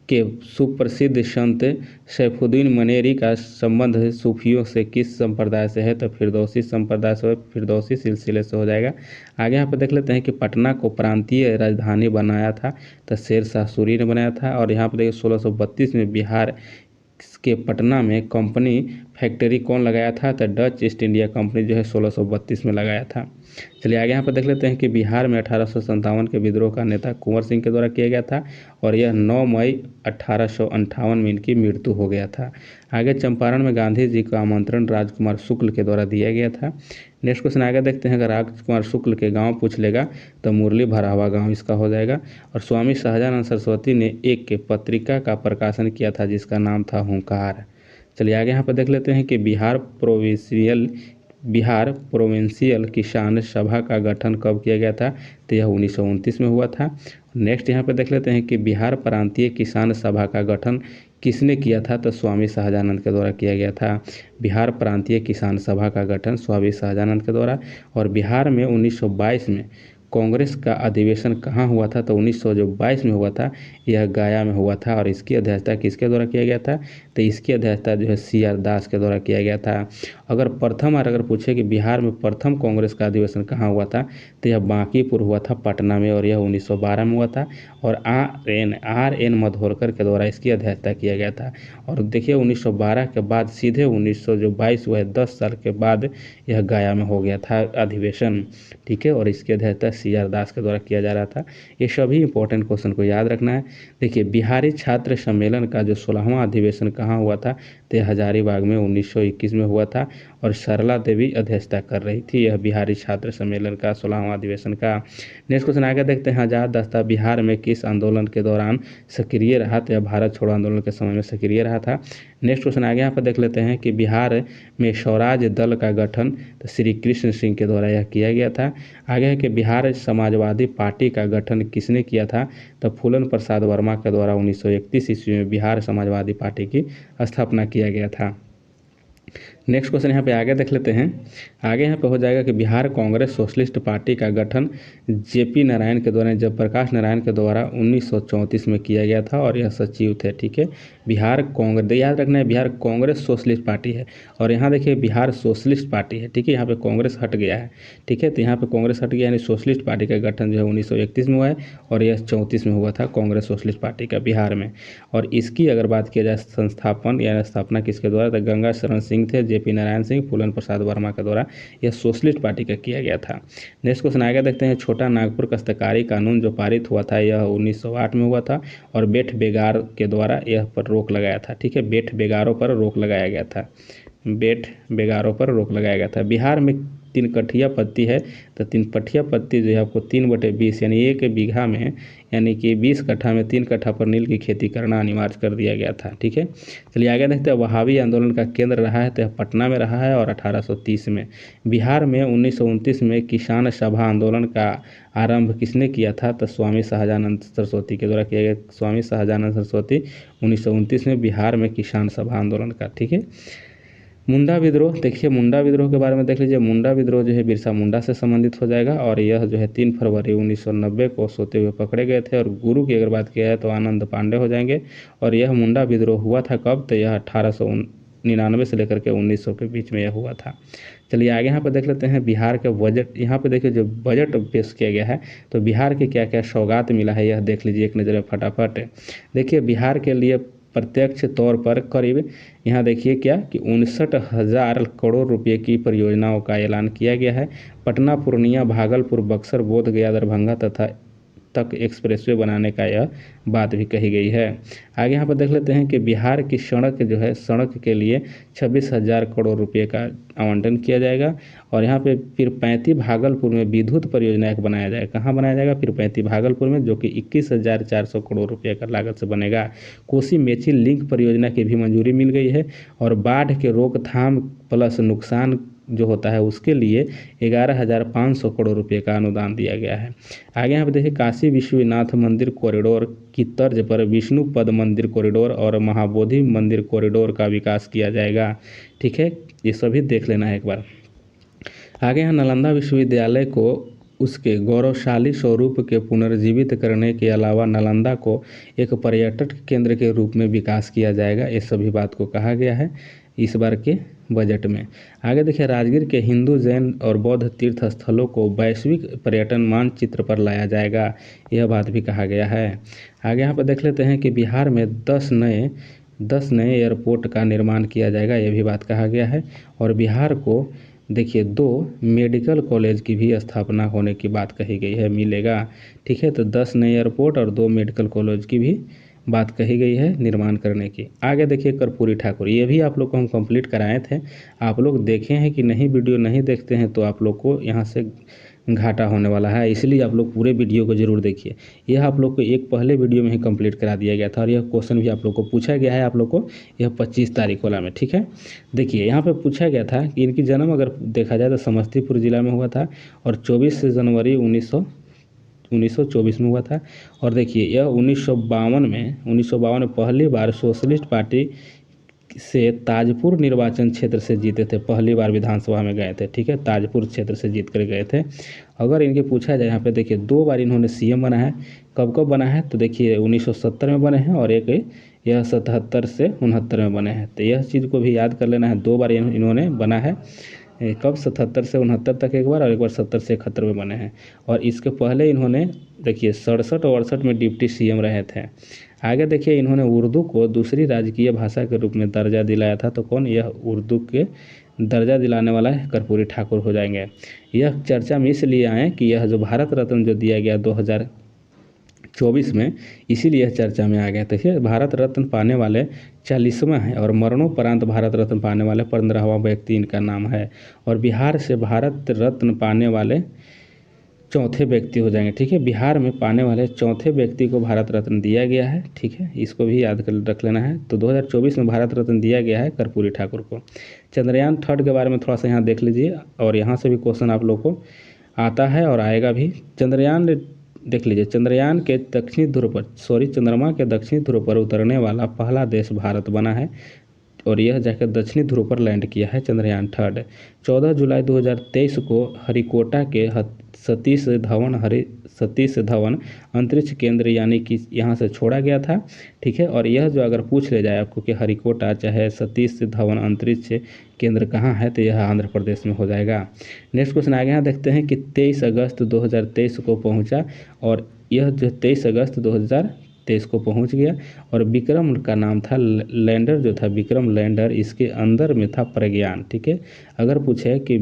के सुप्रसिद्ध संत सैफुद्दीन मनेरी का संबंध सूफियों से किस संप्रदाय से है तो फिरदौसी संप्रदाय से, फिरदौसी सिलसिले से हो जाएगा। आगे यहाँ पर देख लेते हैं कि पटना को प्रांतीय राजधानी बनाया था तो शेर शाह सूरी ने बनाया था। और यहाँ पर देखिए 1632 में बिहार के पटना में कंपनी फैक्ट्री कौन लगाया था तो डच ईस्ट इंडिया कंपनी जो है 1632 में लगाया था। चलिए आगे यहाँ पर देख लेते हैं कि बिहार में 1857 के विद्रोह का नेता कुंवर सिंह के द्वारा किया गया था। और यह 9 मई 1858 में इनकी मृत्यु हो गया था। आगे चंपारण में गांधी जी का आमंत्रण राजकुमार शुक्ल के द्वारा दिया गया था। नेक्स्ट क्वेश्चन आगे देखते हैं, अगर राजकुमार शुक्ल के गांव पूछ लेगा तो मुरली भरावा गांव इसका हो जाएगा। और स्वामी सहजानंद सरस्वती ने एक पत्रिका का प्रकाशन किया था जिसका नाम था हुंकार। चलिए आगे यहाँ पर देख लेते हैं कि बिहार प्रोविंशियल किसान सभा का गठन कब किया गया था तो यह 1929 में हुआ था। नेक्स्ट यहाँ पर देख लेते हैं कि बिहार प्रांतीय किसान सभा का गठन किसने किया था तो स्वामी सहजानंद के द्वारा किया गया था। बिहार प्रांतीय किसान सभा का गठन स्वामी सहजानंद के द्वारा। और बिहार में 1922 में कांग्रेस का अधिवेशन कहाँ हुआ था, तो 1922 में हुआ था, यह गया में हुआ था। और इसकी अध्यक्षता किसके द्वारा किया गया था, तो इसकी अध्यक्षता जो है CR दास के द्वारा किया गया था। अगर पूछे कि बिहार में प्रथम कांग्रेस का अधिवेशन कहाँ हुआ था, तो यह बांकीपुर हुआ था पटना में, और यह 1912 में हुआ था। और RN मधोरकर के द्वारा इसकी अध्यक्षता किया गया था। और देखिए 1912 के बाद सीधे 1922 हुआ है, 10 साल के बाद यह गया में हो गया था अधिवेशन, ठीक है। और इसकी अध्यक्षता CR दास के द्वारा किया जा रहा था। ये सभी इंपॉर्टेंट क्वेश्चन को याद रखना है। देखिए बिहारी छात्र सम्मेलन का जो 16वां अधिवेशन कहाँ हुआ था, तो हजारीबाग में 1921 में हुआ था, और सरला देवी अध्यक्षता कर रही थी यह बिहारी छात्र सम्मेलन का 16वां अधिवेशन का। नेक्स्ट क्वेश्चन आगे देखते हैं। आज़ाद रास्ता बिहार में किस आंदोलन के दौरान सक्रिय रहा, तो यह भारत छोड़ो आंदोलन के समय में सक्रिय रहा था। नेक्स्ट क्वेश्चन आगे यहाँ पर देख लेते हैं कि बिहार में स्वराज दल का गठन तो श्री कृष्ण सिंह के द्वारा यह किया गया था। आगे है कि बिहार समाजवादी पार्टी का गठन किसने किया था, तो फूलन प्रसाद वर्मा के द्वारा 1931 ईस्वी में बिहार समाजवादी पार्टी की स्थापना किया गया था। नेक्स्ट क्वेश्चन यहाँ पे आगे देख लेते हैं। आगे यहाँ पे हो जाएगा कि बिहार कांग्रेस सोशलिस्ट पार्टी का गठन JP नारायण के द्वारा, जयप्रकाश नारायण के द्वारा 1934 में किया गया था, और यह सचिव थे, ठीक है। बिहार कांग्रेस, याद रखना है बिहार कांग्रेस सोशलिस्ट पार्टी है, और यहाँ देखिए बिहार सोशलिस्ट पार्टी है, ठीक है। यहाँ पे कांग्रेस हट गया है, ठीक है। तो यहाँ पे कांग्रेस हट गया, यानी सोशलिस्ट पार्टी का गठन जो है 1931 में हुआ है, और यह 34 में हुआ था कांग्रेस सोशलिस्ट पार्टी का बिहार में। और इसकी अगर बात किया जाए संस्थापन या स्थापना किसके द्वारा, तो गंगा शरण सिंह थे, JP नारायण सिंह, फूलन प्रसाद वर्मा के द्वारा यह सोशलिस्ट पार्टी का किया गया था। नेक्स्ट क्वेश्चन आगे देखते हैं। छोटा नागपुर काश्तकारी कानून जो पारित हुआ था, यह 1908 में हुआ था, और बेठ बेगार के द्वारा यह पर रोक लगाया था, ठीक है। बेठ बेगारों पर रोक लगाया गया था, बेठ बेगारों पर रोक लगाया गया था। बिहार में 3 कठिया पत्ती है, तो 3 पठिया पत्ती जो है आपको 3/20 यानी 1 बीघा में, यानी कि 20 कट्ठा में 3 कट्ठा पर नील की खेती करना अनिवार्य कर दिया गया था, ठीक है। चलिए आगे देखते हैं। वहाबी आंदोलन का केंद्र रहा है, तो यह पटना में रहा है, और 1830 में। बिहार में 1929 में किसान सभा आंदोलन का आरंभ किसने किया था, तो स्वामी शाहजानंद सरस्वती के द्वारा किया गया। स्वामी शाहजानंद सरस्वती 1929 में बिहार में किसान सभा आंदोलन का, ठीक है। मुंडा विद्रोह, देखिए मुंडा विद्रोह के बारे में देख लीजिए। मुंडा विद्रोह जो है बिरसा मुंडा से संबंधित हो जाएगा, और यह जो है 3 फरवरी 1990 को सोते हुए पकड़े गए थे। और गुरु की अगर बात किया है तो आनंद पांडे हो जाएंगे। और यह मुंडा विद्रोह हुआ था कब, तो यह 1899 से लेकर के 1900 के बीच में यह हुआ था। चलिए आगे यहाँ पर देख लेते हैं बिहार के बजट। यहाँ पे देखिए जो बजट पेश किया गया है, तो बिहार के क्या क्या सौगात मिला है यह देख लीजिए एक नज़र में फटाफट। देखिए बिहार के लिए प्रत्यक्ष तौर पर करीब, यहाँ देखिए क्या कि 59,000 करोड़ रुपए की परियोजनाओं का ऐलान किया गया है। पटना, पूर्णिया, भागलपुर, बक्सर, बोधगया, दरभंगा तथा तक एक्सप्रेसवे बनाने का यह बात भी कही गई है। आगे यहाँ पर देख लेते हैं कि बिहार की सड़क जो है, सड़क के लिए 26,000 करोड़ रुपए का आवंटन किया जाएगा। और यहाँ पे पीरपैंती भागलपुर में विद्युत परियोजना एक बनाया जाएगा। कहाँ बनाया जाएगा, पीरपैंती भागलपुर में, जो कि 21,400 करोड़ रुपए का लागत से बनेगा। कोसी मेची लिंक परियोजना की भी मंजूरी मिल गई है। और बाढ़ के रोकथाम प्लस नुकसान जो होता है उसके लिए 11,500 करोड़ रुपए का अनुदान दिया गया है। आगे यहाँ पे देखिए काशी विश्वनाथ मंदिर कॉरिडोर की तर्ज पर विष्णुपद मंदिर कॉरिडोर और महाबोधि मंदिर कॉरिडोर का विकास किया जाएगा, ठीक है। ये सभी देख लेना है एक बार। आगे यहाँ नालंदा विश्वविद्यालय को उसके गौरवशाली स्वरूप के पुनर्जीवित करने के अलावा नालंदा को एक पर्यटक केंद्र के रूप में विकास किया जाएगा। ये सभी बात को कहा गया है इस बार के बजट में। आगे देखिए राजगीर के हिंदू, जैन और बौद्ध तीर्थ स्थलों को वैश्विक पर्यटन मानचित्र पर लाया जाएगा, यह बात भी कहा गया है। आगे यहाँ पर देख लेते हैं कि बिहार में 10 नए एयरपोर्ट का निर्माण किया जाएगा, यह भी बात कहा गया है। और बिहार को देखिए 2 मेडिकल कॉलेज की भी स्थापना होने की बात कही गई है, मिलेगा, ठीक है। तो 10 नए एयरपोर्ट और 2 मेडिकल कॉलेज की भी बात कही गई है निर्माण करने की। आगे देखिए कर्पूरी ठाकुर, ये भी आप लोग को हम कंप्लीट कराए थे। आप लोग देखे हैं कि नहीं, वीडियो नहीं देखते हैं तो आप लोग को यहाँ से घाटा होने वाला है, इसलिए आप लोग पूरे वीडियो को जरूर देखिए। यह आप लोग को एक पहले वीडियो में ही कंप्लीट करा दिया गया था, और यह क्वेश्चन भी आप लोग को पूछा गया है, आप लोग को यह 25 तारीख वाला में, ठीक है। देखिए यहाँ पे पूछा गया था कि इनकी जन्म अगर देखा जाए तो समस्तीपुर जिला में हुआ था, और 24 जनवरी 1924 में हुआ था। और देखिए यह 1952 में पहली बार सोशलिस्ट पार्टी से ताजपुर निर्वाचन क्षेत्र से जीते थे, पहली बार विधानसभा में गए थे, ठीक है, ताजपुर क्षेत्र से जीत कर गए थे। अगर इनके पूछा जाए यहाँ पे देखिए 2 बार इन्होंने सीएम बना है, कब कब बना है तो देखिए 1970 में बने हैं और एक यह 77 से 69 में बने हैं। तो यह चीज़ को भी याद कर लेना है, 2 बार इन्होंने बना है, कब 77 से 69 तक एक बार और एक बार 70 से 71 में बने हैं। और इसके पहले इन्होंने देखिए 67 और 68 में डिप्टी सीएम रहे थे। आगे देखिए इन्होंने उर्दू को दूसरी राजकीय भाषा के रूप में दर्जा दिलाया था, तो कौन, यह उर्दू के दर्जा दिलाने वाला है कर्पूरी ठाकुर हो जाएंगे। यह चर्चा में इसलिए आए कि यह जो भारत रत्न जो दिया गया 2024 में, इसीलिए चर्चा में आ गया। तो ये भारत रत्न पाने वाले 40वां है और मरणोपरांत भारत रत्न पाने वाले 15वां व्यक्ति इनका नाम है। और बिहार से भारत रत्न पाने वाले चौथे व्यक्ति हो जाएंगे, ठीक है, बिहार में पाने वाले चौथे व्यक्ति को भारत रत्न दिया गया है, ठीक है, इसको भी याद कर रख लेना है। तो 2024 में भारत रत्न दिया गया है कर्पूरी ठाकुर को। चंद्रयान 3 के बारे में थोड़ा सा यहाँ देख लीजिए और यहाँ से भी क्वेश्चन आप लोग को आता है और आएगा भी। चंद्रयान देख लीजिए, चंद्रमा के दक्षिणी ध्रुव पर उतरने वाला पहला देश भारत बना है और यह जाकर दक्षिणी ध्रुव पर लैंड किया है चंद्रयान 3। 14 जुलाई 2023 को हरिकोटा के सतीश धवन अंतरिक्ष केंद्र यानी कि यहाँ से छोड़ा गया था, ठीक है। और यह जो अगर पूछ ले जाए आपको कि हरिकोटा चाहे सतीश धवन अंतरिक्ष केंद्र कहाँ है, तो यह आंध्र प्रदेश में हो जाएगा। नेक्स्ट क्वेश्चन आगे यहाँ देखते हैं कि 23 अगस्त 2023 को पहुँचा और यह जो 23 अगस्त 2023 को पहुंच गया और विक्रम का नाम था, लैंडर जो था विक्रम लैंडर, इसके अंदर में था प्रज्ञान, ठीक है। अगर पूछे कि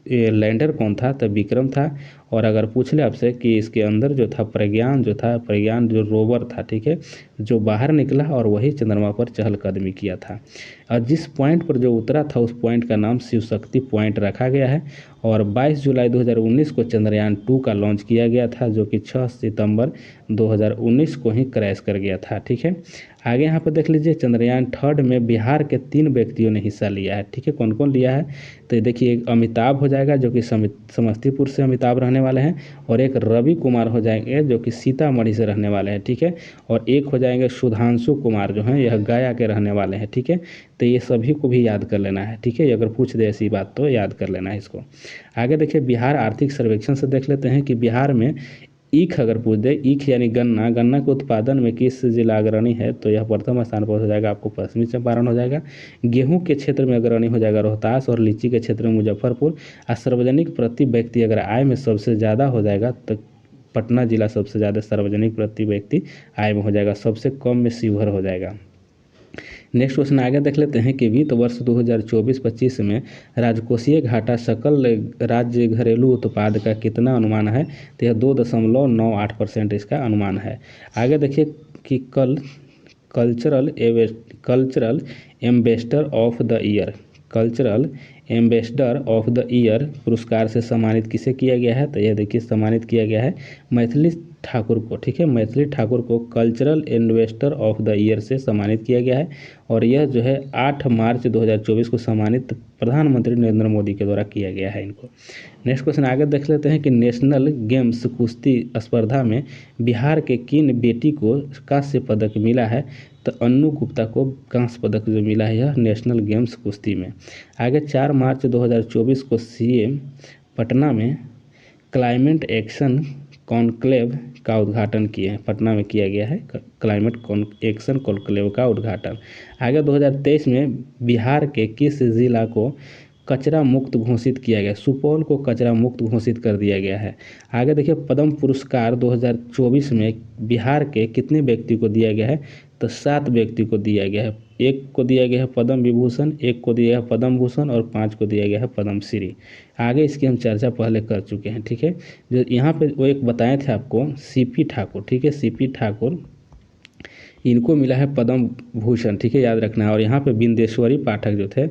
लैंडर कौन था तो विक्रम था, और अगर पूछ ले आपसे कि इसके अंदर जो था प्रज्ञान जो रोवर था, ठीक है, जो बाहर निकला और वही चंद्रमा पर चहलकदमी किया था। और जिस पॉइंट पर जो उतरा था उस पॉइंट का नाम शिव शक्ति पॉइंट रखा गया है। और 22 जुलाई 2019 को चंद्रयान 2 का लॉन्च किया गया था, जो कि 6 सितंबर 2019 को ही क्रैश कर गया था, ठीक है। आगे यहाँ पर देख लीजिए, चंद्रयान 3 में बिहार के 3 व्यक्तियों ने हिस्सा लिया है, ठीक है। कौन कौन लिया है तो देखिए, अमिताभ हो जाएगा जो कि समस्तीपुर से अमिताभ रहने वाले हैं, और एक रवि कुमार हो जाएंगे जो कि सीतामढ़ी से रहने वाले हैं, ठीक है। और एक हो जाएंगे सुधांशु कुमार जो हैं, यह गया के रहने वाले हैं, ठीक है। तो ये सभी को भी याद कर लेना है, ठीक है, अगर पूछ दे ऐसी बात तो याद कर लेना है इसको। आगे देखिए, बिहार आर्थिक सर्वेक्षण से देख लेते हैं कि बिहार में ईख अगर पूछ दे, ईख यानी गन्ना के उत्पादन में किस जिला अग्रणी है, तो यह प्रथम स्थान पर हो जाएगा, आपको पश्चिमी चंपारण हो जाएगा। गेहूं के क्षेत्र में अग्रणी हो जाएगा रोहतास, और लीची के क्षेत्र में मुजफ्फरपुर। और सार्वजनिक प्रति व्यक्ति अगर आय में सबसे ज़्यादा हो जाएगा तो पटना जिला सबसे ज़्यादा सार्वजनिक प्रति व्यक्ति आय में हो जाएगा, सबसे कम में शिवहर हो जाएगा। नेक्स्ट क्वेश्चन आगे देख लेते हैं कि वित्त वर्ष 2024-25 में राजकोषीय घाटा सकल राज्य घरेलू उत्पाद का कितना अनुमान है, तो यह 2.98% इसका अनुमान है। आगे देखिए कि cultural ambassador of the year पुरस्कार से सम्मानित किसे किया गया है, तो यह देखिए सम्मानित किया गया है मैथिली ठाकुर को, ठीक है। मैथिली ठाकुर को cultural ambassador of the year से सम्मानित किया गया है, और यह जो है 8 मार्च 2024 को सम्मानित प्रधानमंत्री नरेंद्र मोदी के द्वारा किया गया है इनको। नेक्स्ट क्वेश्चन आगे देख लेते हैं कि नेशनल गेम्स कुश्ती स्पर्धा में बिहार के किन बेटी को कांस्य पदक मिला है, तो अन्नू गुप्ता को कांस्य पदक जो मिला है यह नेशनल गेम्स कुश्ती में। आगे 4 मार्च 2024 को सीएम पटना में क्लाइमेट एक्शन कॉन्क्लेव का उद्घाटन किए हैं, पटना में किया गया है क्लाइमेट एक्शन कॉन्क्लेव का उद्घाटन। आगे 2023 में बिहार के किस जिला को कचरा मुक्त घोषित किया गया, सुपौल को कचरा मुक्त घोषित कर दिया गया है। आगे देखिए, पद्म पुरस्कार 2024 में बिहार के कितने व्यक्ति को दिया गया है, तो 7 व्यक्ति को दिया गया है। एक को दिया गया है पद्म विभूषण, एक को दिया है पद्म भूषण और 5 को दिया गया है पद्म श्री। आगे इसकी हम चर्चा पहले कर चुके हैं, ठीक है। जो यहाँ पे वो एक बताए थे आपको सीपी ठाकुर, ठीक है, सीपी ठाकुर इनको मिला है पद्म भूषण, ठीक है, याद रखना है। और यहाँ पे बिंदेश्वरी पाठक जो थे,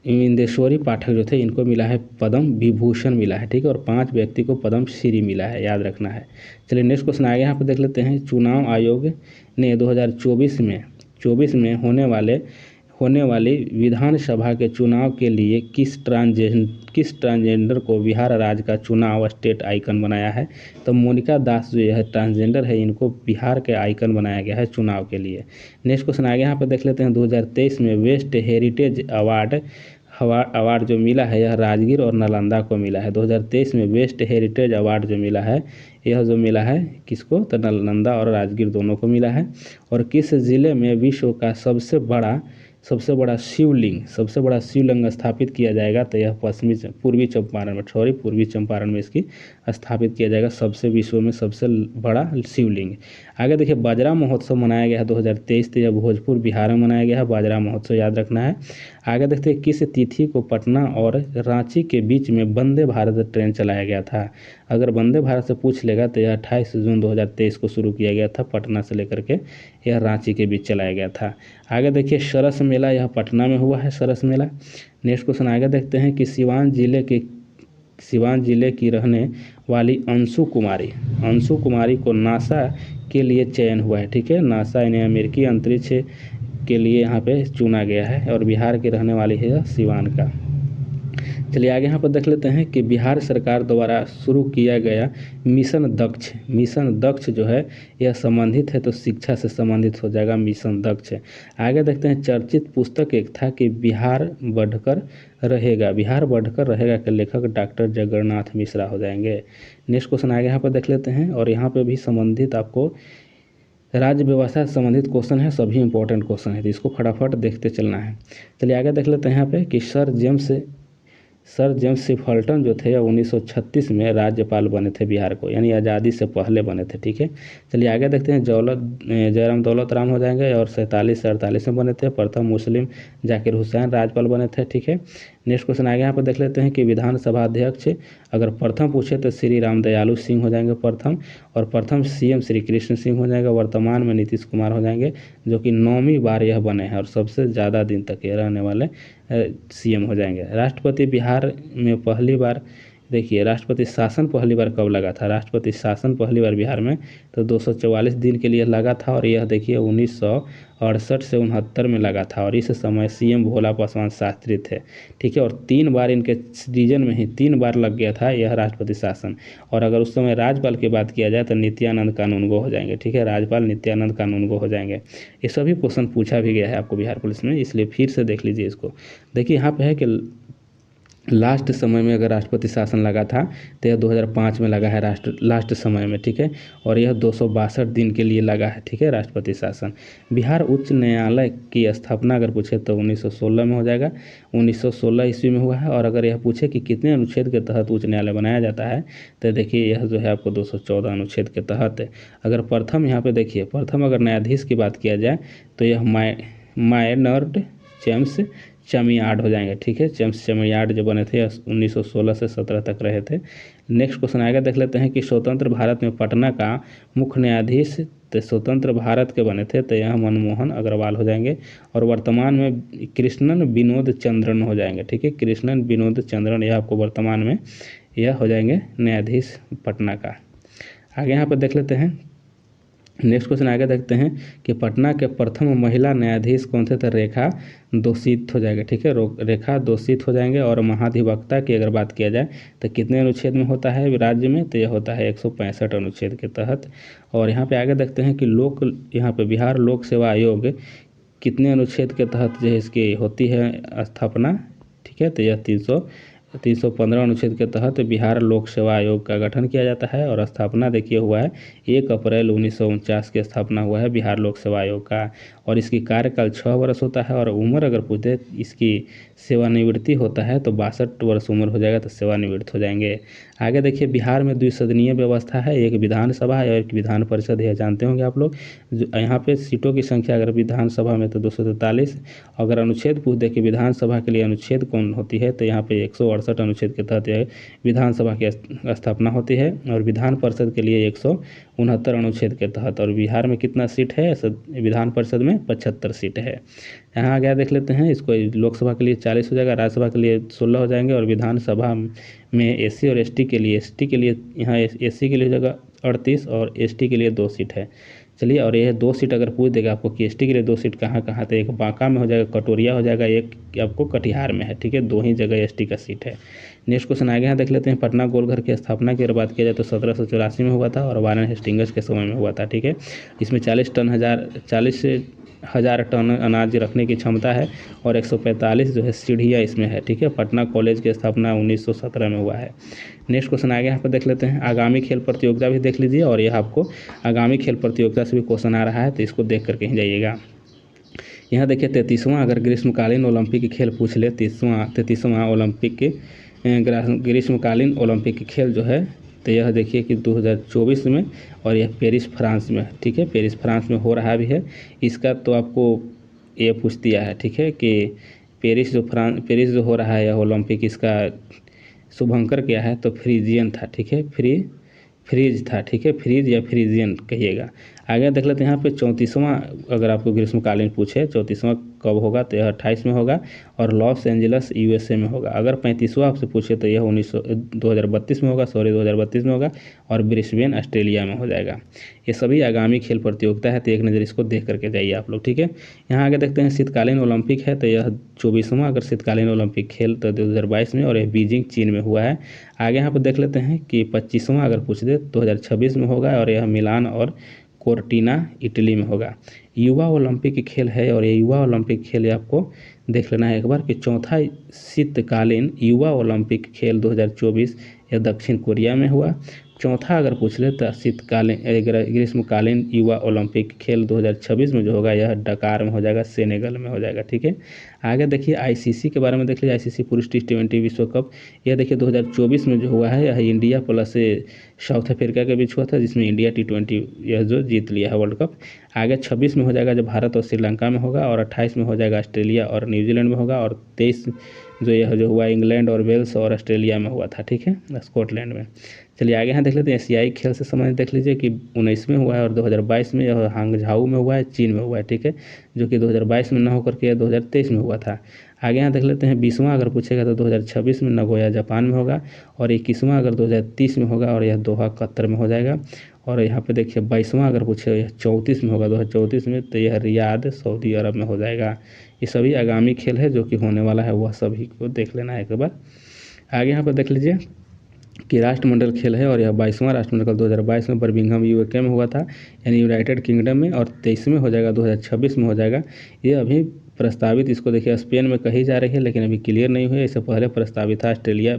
विंदेश्वरी पाठक जो थे, इनको मिला है पद्म विभूषण मिला है, ठीक है। और 5 व्यक्ति को पद्म श्री मिला है, याद रखना है। चलिए नेक्स्ट क्वेश्चन आगे यहाँ पे देख लेते हैं। चुनाव आयोग ने 2024 में होने वाले होने वाली विधानसभा के चुनाव के लिए किस ट्रांसजेंडर को बिहार राज्य का चुनाव स्टेट आइकन बनाया है? तो मोनिका दास जो यह ट्रांसजेंडर है, इनको बिहार के आइकन बनाया गया है चुनाव के लिए। नेक्स्ट क्वेश्चन आगे यहाँ पर देख लेते हैं। 2023 में वेस्ट हेरिटेज अवार्ड जो मिला है यह राजगीर और नालंदा को मिला है। 2023 में वेस्ट हेरिटेज अवार्ड जो मिला है, यह जो मिला है किसको? तो नालंदा और राजगीर दोनों को मिला है। और किस जिले में विश्व का सबसे बड़ा शिवलिंग स्थापित किया जाएगा? तो यह पूर्वी चंपारण में इसकी स्थापित किया जाएगा विश्व में सबसे बड़ा शिवलिंग। आगे देखिए, बाजरा महोत्सव मनाया गया है 2023, तो यह भोजपुर बिहार में मनाया गया है। बाजरा महोत्सव याद रखना है। आगे देखते हैं, किस तिथि को पटना और रांची के बीच में वंदे भारत ट्रेन चलाया गया था? अगर वंदे भारत से पूछ लेगा तो यह 28 जून 2023 को शुरू किया गया था, पटना से लेकर के यह रांची के बीच चलाया गया था। आगे देखिए, सरस मेला यह पटना में हुआ है, सरस मेला। नेक्स्ट क्वेश्चन आगे देखते हैं कि सिवान जिले की रहने वाली अंशु कुमारी को नासा के लिए चयन हुआ है। ठीक है, नासा यानी अमेरिकी अंतरिक्ष के लिए यहाँ पे चुना गया है और बिहार की रहने वाली है सिवान का। चलिए आगे यहाँ पर देख लेते हैं कि बिहार सरकार द्वारा शुरू किया गया मिशन दक्ष जो है यह संबंधित है, तो शिक्षा से संबंधित हो जाएगा मिशन दक्ष। आगे देखते हैं, चर्चित पुस्तक एक था कि बिहार बढ़कर रहेगा के लेखक डॉक्टर जगन्नाथ मिश्रा हो जाएंगे। नेक्स्ट क्वेश्चन आगे यहाँ पर देख लेते हैं, और यहाँ पर भी संबंधित आपको राज्य व्यवस्था से संबंधित क्वेश्चन है, सभी इंपॉर्टेंट क्वेश्चन है, तो इसको फटाफट देखते चलना है। चलिए आगे देख लेते हैं यहाँ पे कि सर जेम्स सिफल्टन जो थे 1936 में राज्यपाल बने थे बिहार को, यानी आज़ादी से पहले बने थे। ठीक है, चलिए आगे देखते हैं, जयराम दौलत राम हो जाएंगे और 47 से 48 में बने थे। प्रथम मुस्लिम जाकिर हुसैन राज्यपाल बने थे। ठीक है, नेक्स्ट क्वेश्चन आगे यहाँ पर देख लेते हैं कि विधानसभा अध्यक्ष अगर प्रथम पूछे तो श्री राम दयालु सिंह हो जाएंगे प्रथम, और प्रथम सीएम श्री कृष्ण सिंह हो जाएगा। वर्तमान में नीतीश कुमार हो जाएंगे, जो कि 9वीं बार यह बने हैं और सबसे ज़्यादा दिन तक ये रहने वाले सीएम हो जाएंगे। राष्ट्रपति बिहार में पहली बार, देखिए राष्ट्रपति शासन पहली बार कब लगा था? राष्ट्रपति शासन पहली बार बिहार में तो 244 दिन के लिए लगा था, और यह देखिए 1968 से 69 में लगा था, और इस समय सीएम भोला पासवान शास्त्री थे। ठीक है, और 3 बार इनके रीजन में ही 3 बार लग गया था यह राष्ट्रपति शासन। और अगर उस समय राज्यपाल की बात किया जाए तो नित्यानंद कानूनगो हो जाएंगे। ठीक है, राज्यपाल नित्यानंद कानूनगो हो जाएंगे। ये सभी क्वेश्चन पूछा भी गया है आपको बिहार पुलिस में, इसलिए फिर से देख लीजिए इसको। देखिए यहाँ पे है कि लास्ट समय में अगर राष्ट्रपति शासन लगा था तो यह 2005 में लगा है लास्ट समय में। ठीक है, और यह 262 दिन के लिए लगा है। ठीक है, राष्ट्रपति शासन। बिहार उच्च न्यायालय की स्थापना अगर पूछे तो 1916 में हो जाएगा, 1916 ईस्वी में हुआ है। और अगर यह पूछे कि कितने अनुच्छेद के तहत उच्च न्यायालय बनाया जाता है तो देखिए यह जो है आपको 214 अनुच्छेद के तहत है। अगर प्रथम यहाँ पे देखिए, प्रथम अगर न्यायाधीश की बात किया जाए तो यह मायनॉर्ड जेम्स चमियार्ड हो जाएंगे। ठीक है, जेम्स चमियार्ड जो बने थे 1916 से 17 तक रहे थे। नेक्स्ट क्वेश्चन आएगा, देख लेते हैं कि स्वतंत्र भारत में पटना का मुख्य न्यायाधीश तो स्वतंत्र भारत के बने थे तो यह मनमोहन अग्रवाल हो जाएंगे, और वर्तमान में कृष्णन विनोद चंद्रन हो जाएंगे। ठीक है, कृष्णन विनोद चंद्रन यह आपको वर्तमान में यह हो जाएंगे न्यायाधीश पटना का। आगे यहाँ पर देख लेते हैं, नेक्स्ट क्वेश्चन आगे देखते हैं कि पटना के प्रथम महिला न्यायाधीश कौन थे? तो रेखा दोषित हो जाएगा। ठीक है, रेखा दोषित हो जाएंगे। और महाधिवक्ता की अगर बात किया जाए तो कितने अनुच्छेद में होता है राज्य में? तो यह होता है 165 अनुच्छेद के तहत। और यहाँ पे आगे देखते हैं कि यहाँ पे बिहार लोक सेवा आयोग कितने अनुच्छेद के तहत जो है इसकी होती है स्थापना? ठीक है, तो यह 315 अनुच्छेद के तहत बिहार लोक सेवा आयोग का गठन किया जाता है, और स्थापना देखिए हुआ है 1 अप्रैल 1949 की स्थापना हुआ है बिहार लोक सेवा आयोग का। और इसकी कार्यकाल 6 वर्ष होता है, और उम्र अगर पूछे इसकी सेवानिवृत्ति होता है तो 62 वर्ष उम्र हो जाएगा, तो सेवानिवृत्त हो जाएंगे। आगे देखिए, बिहार में द्विसदनीय व्यवस्था है, एक विधानसभा है और एक विधान परिषद है, जानते होंगे आप लोग। यहाँ पे सीटों की संख्या अगर विधानसभा में तो 243। अगर अनुच्छेद पूछ दे कि विधानसभा के लिए अनुच्छेद कौन होती है तो यहाँ पे 168 अनुच्छेद के तहत विधानसभा की स्थापना होती है, और विधान परिषद के लिए 169 अनुच्छेद के तहत। और बिहार में कितना सीट है विधान परिषद में? 75 सीट है। यहाँ आगे देख लेते हैं, इसको लोकसभा के लिए 40 हो जाएगा, राज्यसभा के लिए 16 हो जाएंगे, और विधानसभा में एससी और एसटी के लिए यहाँ एससी के लिए हो जाएगा 38 और एसटी के लिए 2 सीट है। चलिए, और ये 2 सीट अगर पूछ देगा आपको कि एसटी के लिए 2 सीट कहाँ कहाँ, तो एक बांका में हो जाएगा, कटोरिया हो जाएगा, एक आपको कटिहार में है, ठीक है, 2 ही जगह एसटी का सीट है। नेक्स्ट क्वेश्चन आगे यहाँ देख लेते हैं। पटना गोलघर की स्थापना की अगर बात किया जाए तो 1784 में हुआ था और वारेन हेस्टिंग्स के समय में हुआ था, ठीक है। इसमें 40,000 टन अनाज रखने की क्षमता है और 145 जो है सीढ़ियाँ इसमें है, ठीक है। पटना कॉलेज की स्थापना 1917 में हुआ है। नेक्स्ट क्वेश्चन आगे यहाँ पर देख लेते हैं। आगामी खेल प्रतियोगिता भी देख लीजिए, और यह आपको आगामी खेल प्रतियोगिता से भी क्वेश्चन आ रहा है, तो इसको देख करके ही जाइएगा। यहाँ देखिए 33वां अगर ग्रीष्मकालीन ओलंपिक खेल पूछ ले, 33वां ओलंपिक के ग्रीष्मकालीन ओलंपिक खेल जो है, तो यह देखिए कि 2024 में, और यह पेरिस फ्रांस में, ठीक है, पेरिस फ्रांस में हो रहा भी है। इसका तो आपको ये पूछ दिया है, ठीक है, कि पेरिस जो हो रहा है यह ओलंपिक, इसका शुभंकर क्या है, तो फ्रीजियन था, ठीक है, फ्रीज था, ठीक है, फ्रीज या फ्रीजियन कहिएगा। आगे देख लेते हैं यहाँ पे 34वां अगर आपको ग्रीष्मकालीन पूछे 34वां कब होगा, तो यह 28 में होगा और लॉस एंजल्स यूएसए में होगा। अगर 35वां आपसे पूछे तो यह 2032 में होगा, 2032 में होगा, और ब्रिस्बेन ऑस्ट्रेलिया में हो जाएगा। ये सभी आगामी खेल प्रतियोगिता है, तो एक नज़र इसको देख करके जाइए आप लोग, ठीक है। यहाँ आगे देखते हैं शीतकालीन ओलंपिक है, तो यह 24वां अगर शीतकालीन ओलंपिक खेल तो 2022 में, और यह बीजिंग चीन में हुआ है। आगे यहाँ पर देख लेते हैं कि 25वां अगर पूछ दे 2026 में होगा, और यह मिलान और कोर्टिना इटली में होगा। युवा ओलंपिक खेल है, और ये युवा ओलंपिक खेल आपको देख लेना है एक बार कि चौथा शीतकालीन युवा ओलंपिक खेल 2024 यह दक्षिण कोरिया में हुआ। चौथा अगर पूछ ले तो शीतकालीन ग्रीष्मकालीन युवा ओलंपिक खेल 2026 में जो होगा यह डकार में हो जाएगा, सेनेगल में हो जाएगा, ठीक है। आगे देखिए आईसीसी के बारे में देख लीजिए। आईसीसी पुरुष टी20 विश्व कप यह देखिए 2024 में जो हुआ है, यह इंडिया प्लस साउथ अफ्रीका के बीच हुआ था, जिसमें इंडिया टी20 यह जो जीत लिया है वर्ल्ड कप। आगे 26 में हो जाएगा जो भारत और श्रीलंका में होगा, और 28 में हो जाएगा ऑस्ट्रेलिया और न्यूजीलैंड में होगा, और 23 जो हुआ इंग्लैंड और वेल्स और ऑस्ट्रेलिया में हुआ था, ठीक है, स्कॉटलैंड में। चलिए आगे यहाँ देख लेते हैं। एशियाई खेल से संबंधित देख लीजिए कि 19 में हुआ है और 2022 में यह हांगझाऊ में हुआ है, चीन में हुआ है, ठीक है, जो कि 2022 में न होकर के 2023 में हुआ था। आगे यहाँ देख लेते हैं 20वां अगर पूछेगा तो 2026 में नगोया जापान में होगा, और 21वां अगर 2030 में होगा, और यह दोहा कतर में हो जाएगा। और यहाँ पे देखिए 22वां अगर पूछे यह 34 में होगा 2034 में, तो यह रियाद सऊदी अरब में हो जाएगा। ये सभी आगामी खेल है जो कि होने वाला है, वह सभी को देख लेना है एक बार। आगे यहाँ पर देख लीजिए कि राष्ट्रमंडल खेल है, और यह 22वां राष्ट्रमंडल 2022 में बर्मिंघम यूके में हुआ था, यानी यूनाइटेड किंगडम में, और 23 में हो जाएगा 2026 में हो जाएगा। ये अभी प्रस्तावित, इसको देखिए स्पेन में कही जा रही है, लेकिन अभी क्लियर नहीं हुई है। इससे पहले प्रस्तावित था ऑस्ट्रेलिया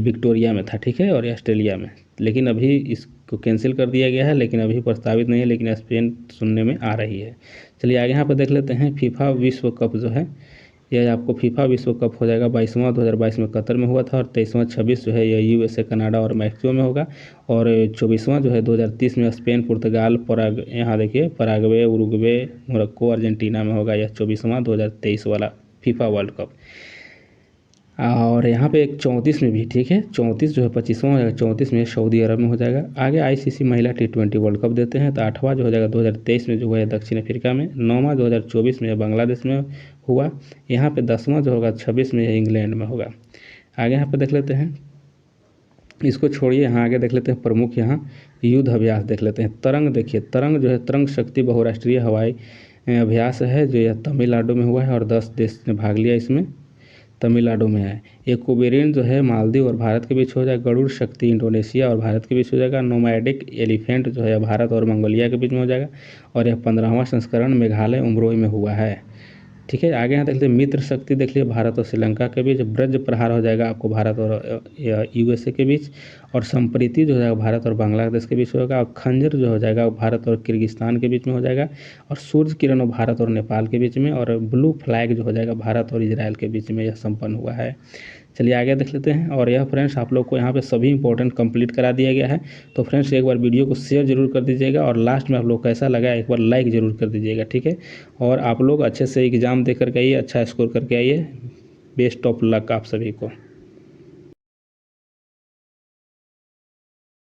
विक्टोरिया में था, ठीक है, और ऑस्ट्रेलिया में, लेकिन अभी इसको कैंसिल कर दिया गया है, लेकिन अभी प्रस्तावित नहीं है, लेकिन स्पेन सुनने में आ रही है। चलिए आगे यहाँ पर देख लेते हैं। फीफा विश्व कप जो है, यह आपको फीफा विश्व कप हो जाएगा 22वां 2022 में कतर में हुआ था, और 23वां 26 जो है यह यूएसए कनाडा और मैक्सिको में होगा, और 24वां जो है 2030 में स्पेन पुर्तगाल यहाँ देखिए पराग्वे उरुग्वे मोरक्को अर्जेंटीना में होगा, यह 24वां 2023 वाला फीफा वर्ल्ड कप। और यहाँ पे एक 34 में भी, ठीक है, 34 जो है 25वां हो जाएगा, 34 में सऊदी अरब में हो जाएगा। आगे आईसीसी महिला टी20 वर्ल्ड कप देते हैं, तो 8वां जो हो जाएगा 2023 में जो हुआ है दक्षिण अफ्रीका में, 9वां 2024 में बांग्लादेश में हुआ, यहाँ पे 10वां जो होगा 26 में इंग्लैंड में होगा। आगे यहाँ पे देख लेते हैं, इसको छोड़िए, यहाँ आगे देख लेते हैं प्रमुख यहाँ युद्ध अभ्यास देख लेते हैं। तरंग देखिए, तरंग जो है तरंग शक्ति बहुराष्ट्रीय हवाई अभ्यास है, जो यह तमिलनाडु में हुआ है, और 10 देश ने भाग लिया इसमें, तमिलनाडु में है। एक कोबेरिन जो है मालदीव और भारत के बीच हो जाएगा। गरुड़ शक्ति इंडोनेशिया और भारत के बीच हो जाएगा। नोमैडिक एलिफेंट जो है भारत और मंगोलिया के बीच में हो जाएगा, और यह 15वां संस्करण मेघालय उमरोई में हुआ है, ठीक है। आगे यहाँ देख लीजिए मित्र शक्ति देख लीजिए भारत और श्रीलंका के बीच। ब्रज प्रहार हो जाएगा आपको भारत और यूएसए के बीच, और संप्रीति जो हो जाएगा भारत और बांग्लादेश के बीच होगा, और खंजर जो हो जाएगा भारत और किर्गिस्तान के बीच में हो जाएगा, और सूर्य किरण भारत और नेपाल के बीच में, और ब्लू फ्लैग जो हो जाएगा भारत और इजराइल के बीच में, यह संपन्न हुआ है। चलिए आगे देख लेते हैं। और यह फ्रेंड्स आप लोग को यहाँ पे सभी इंपॉर्टेंट कंप्लीट करा दिया गया है। तो फ्रेंड्स एक बार वीडियो को शेयर जरूर कर दीजिएगा, और लास्ट में आप लोग कैसा लगा एक बार लाइक ज़रूर कर दीजिएगा, ठीक है। और आप लोग अच्छे से एग्ज़ाम दे करके आइए, अच्छा स्कोर करके आइए। बेस्ट ऑफ लक आप सभी को।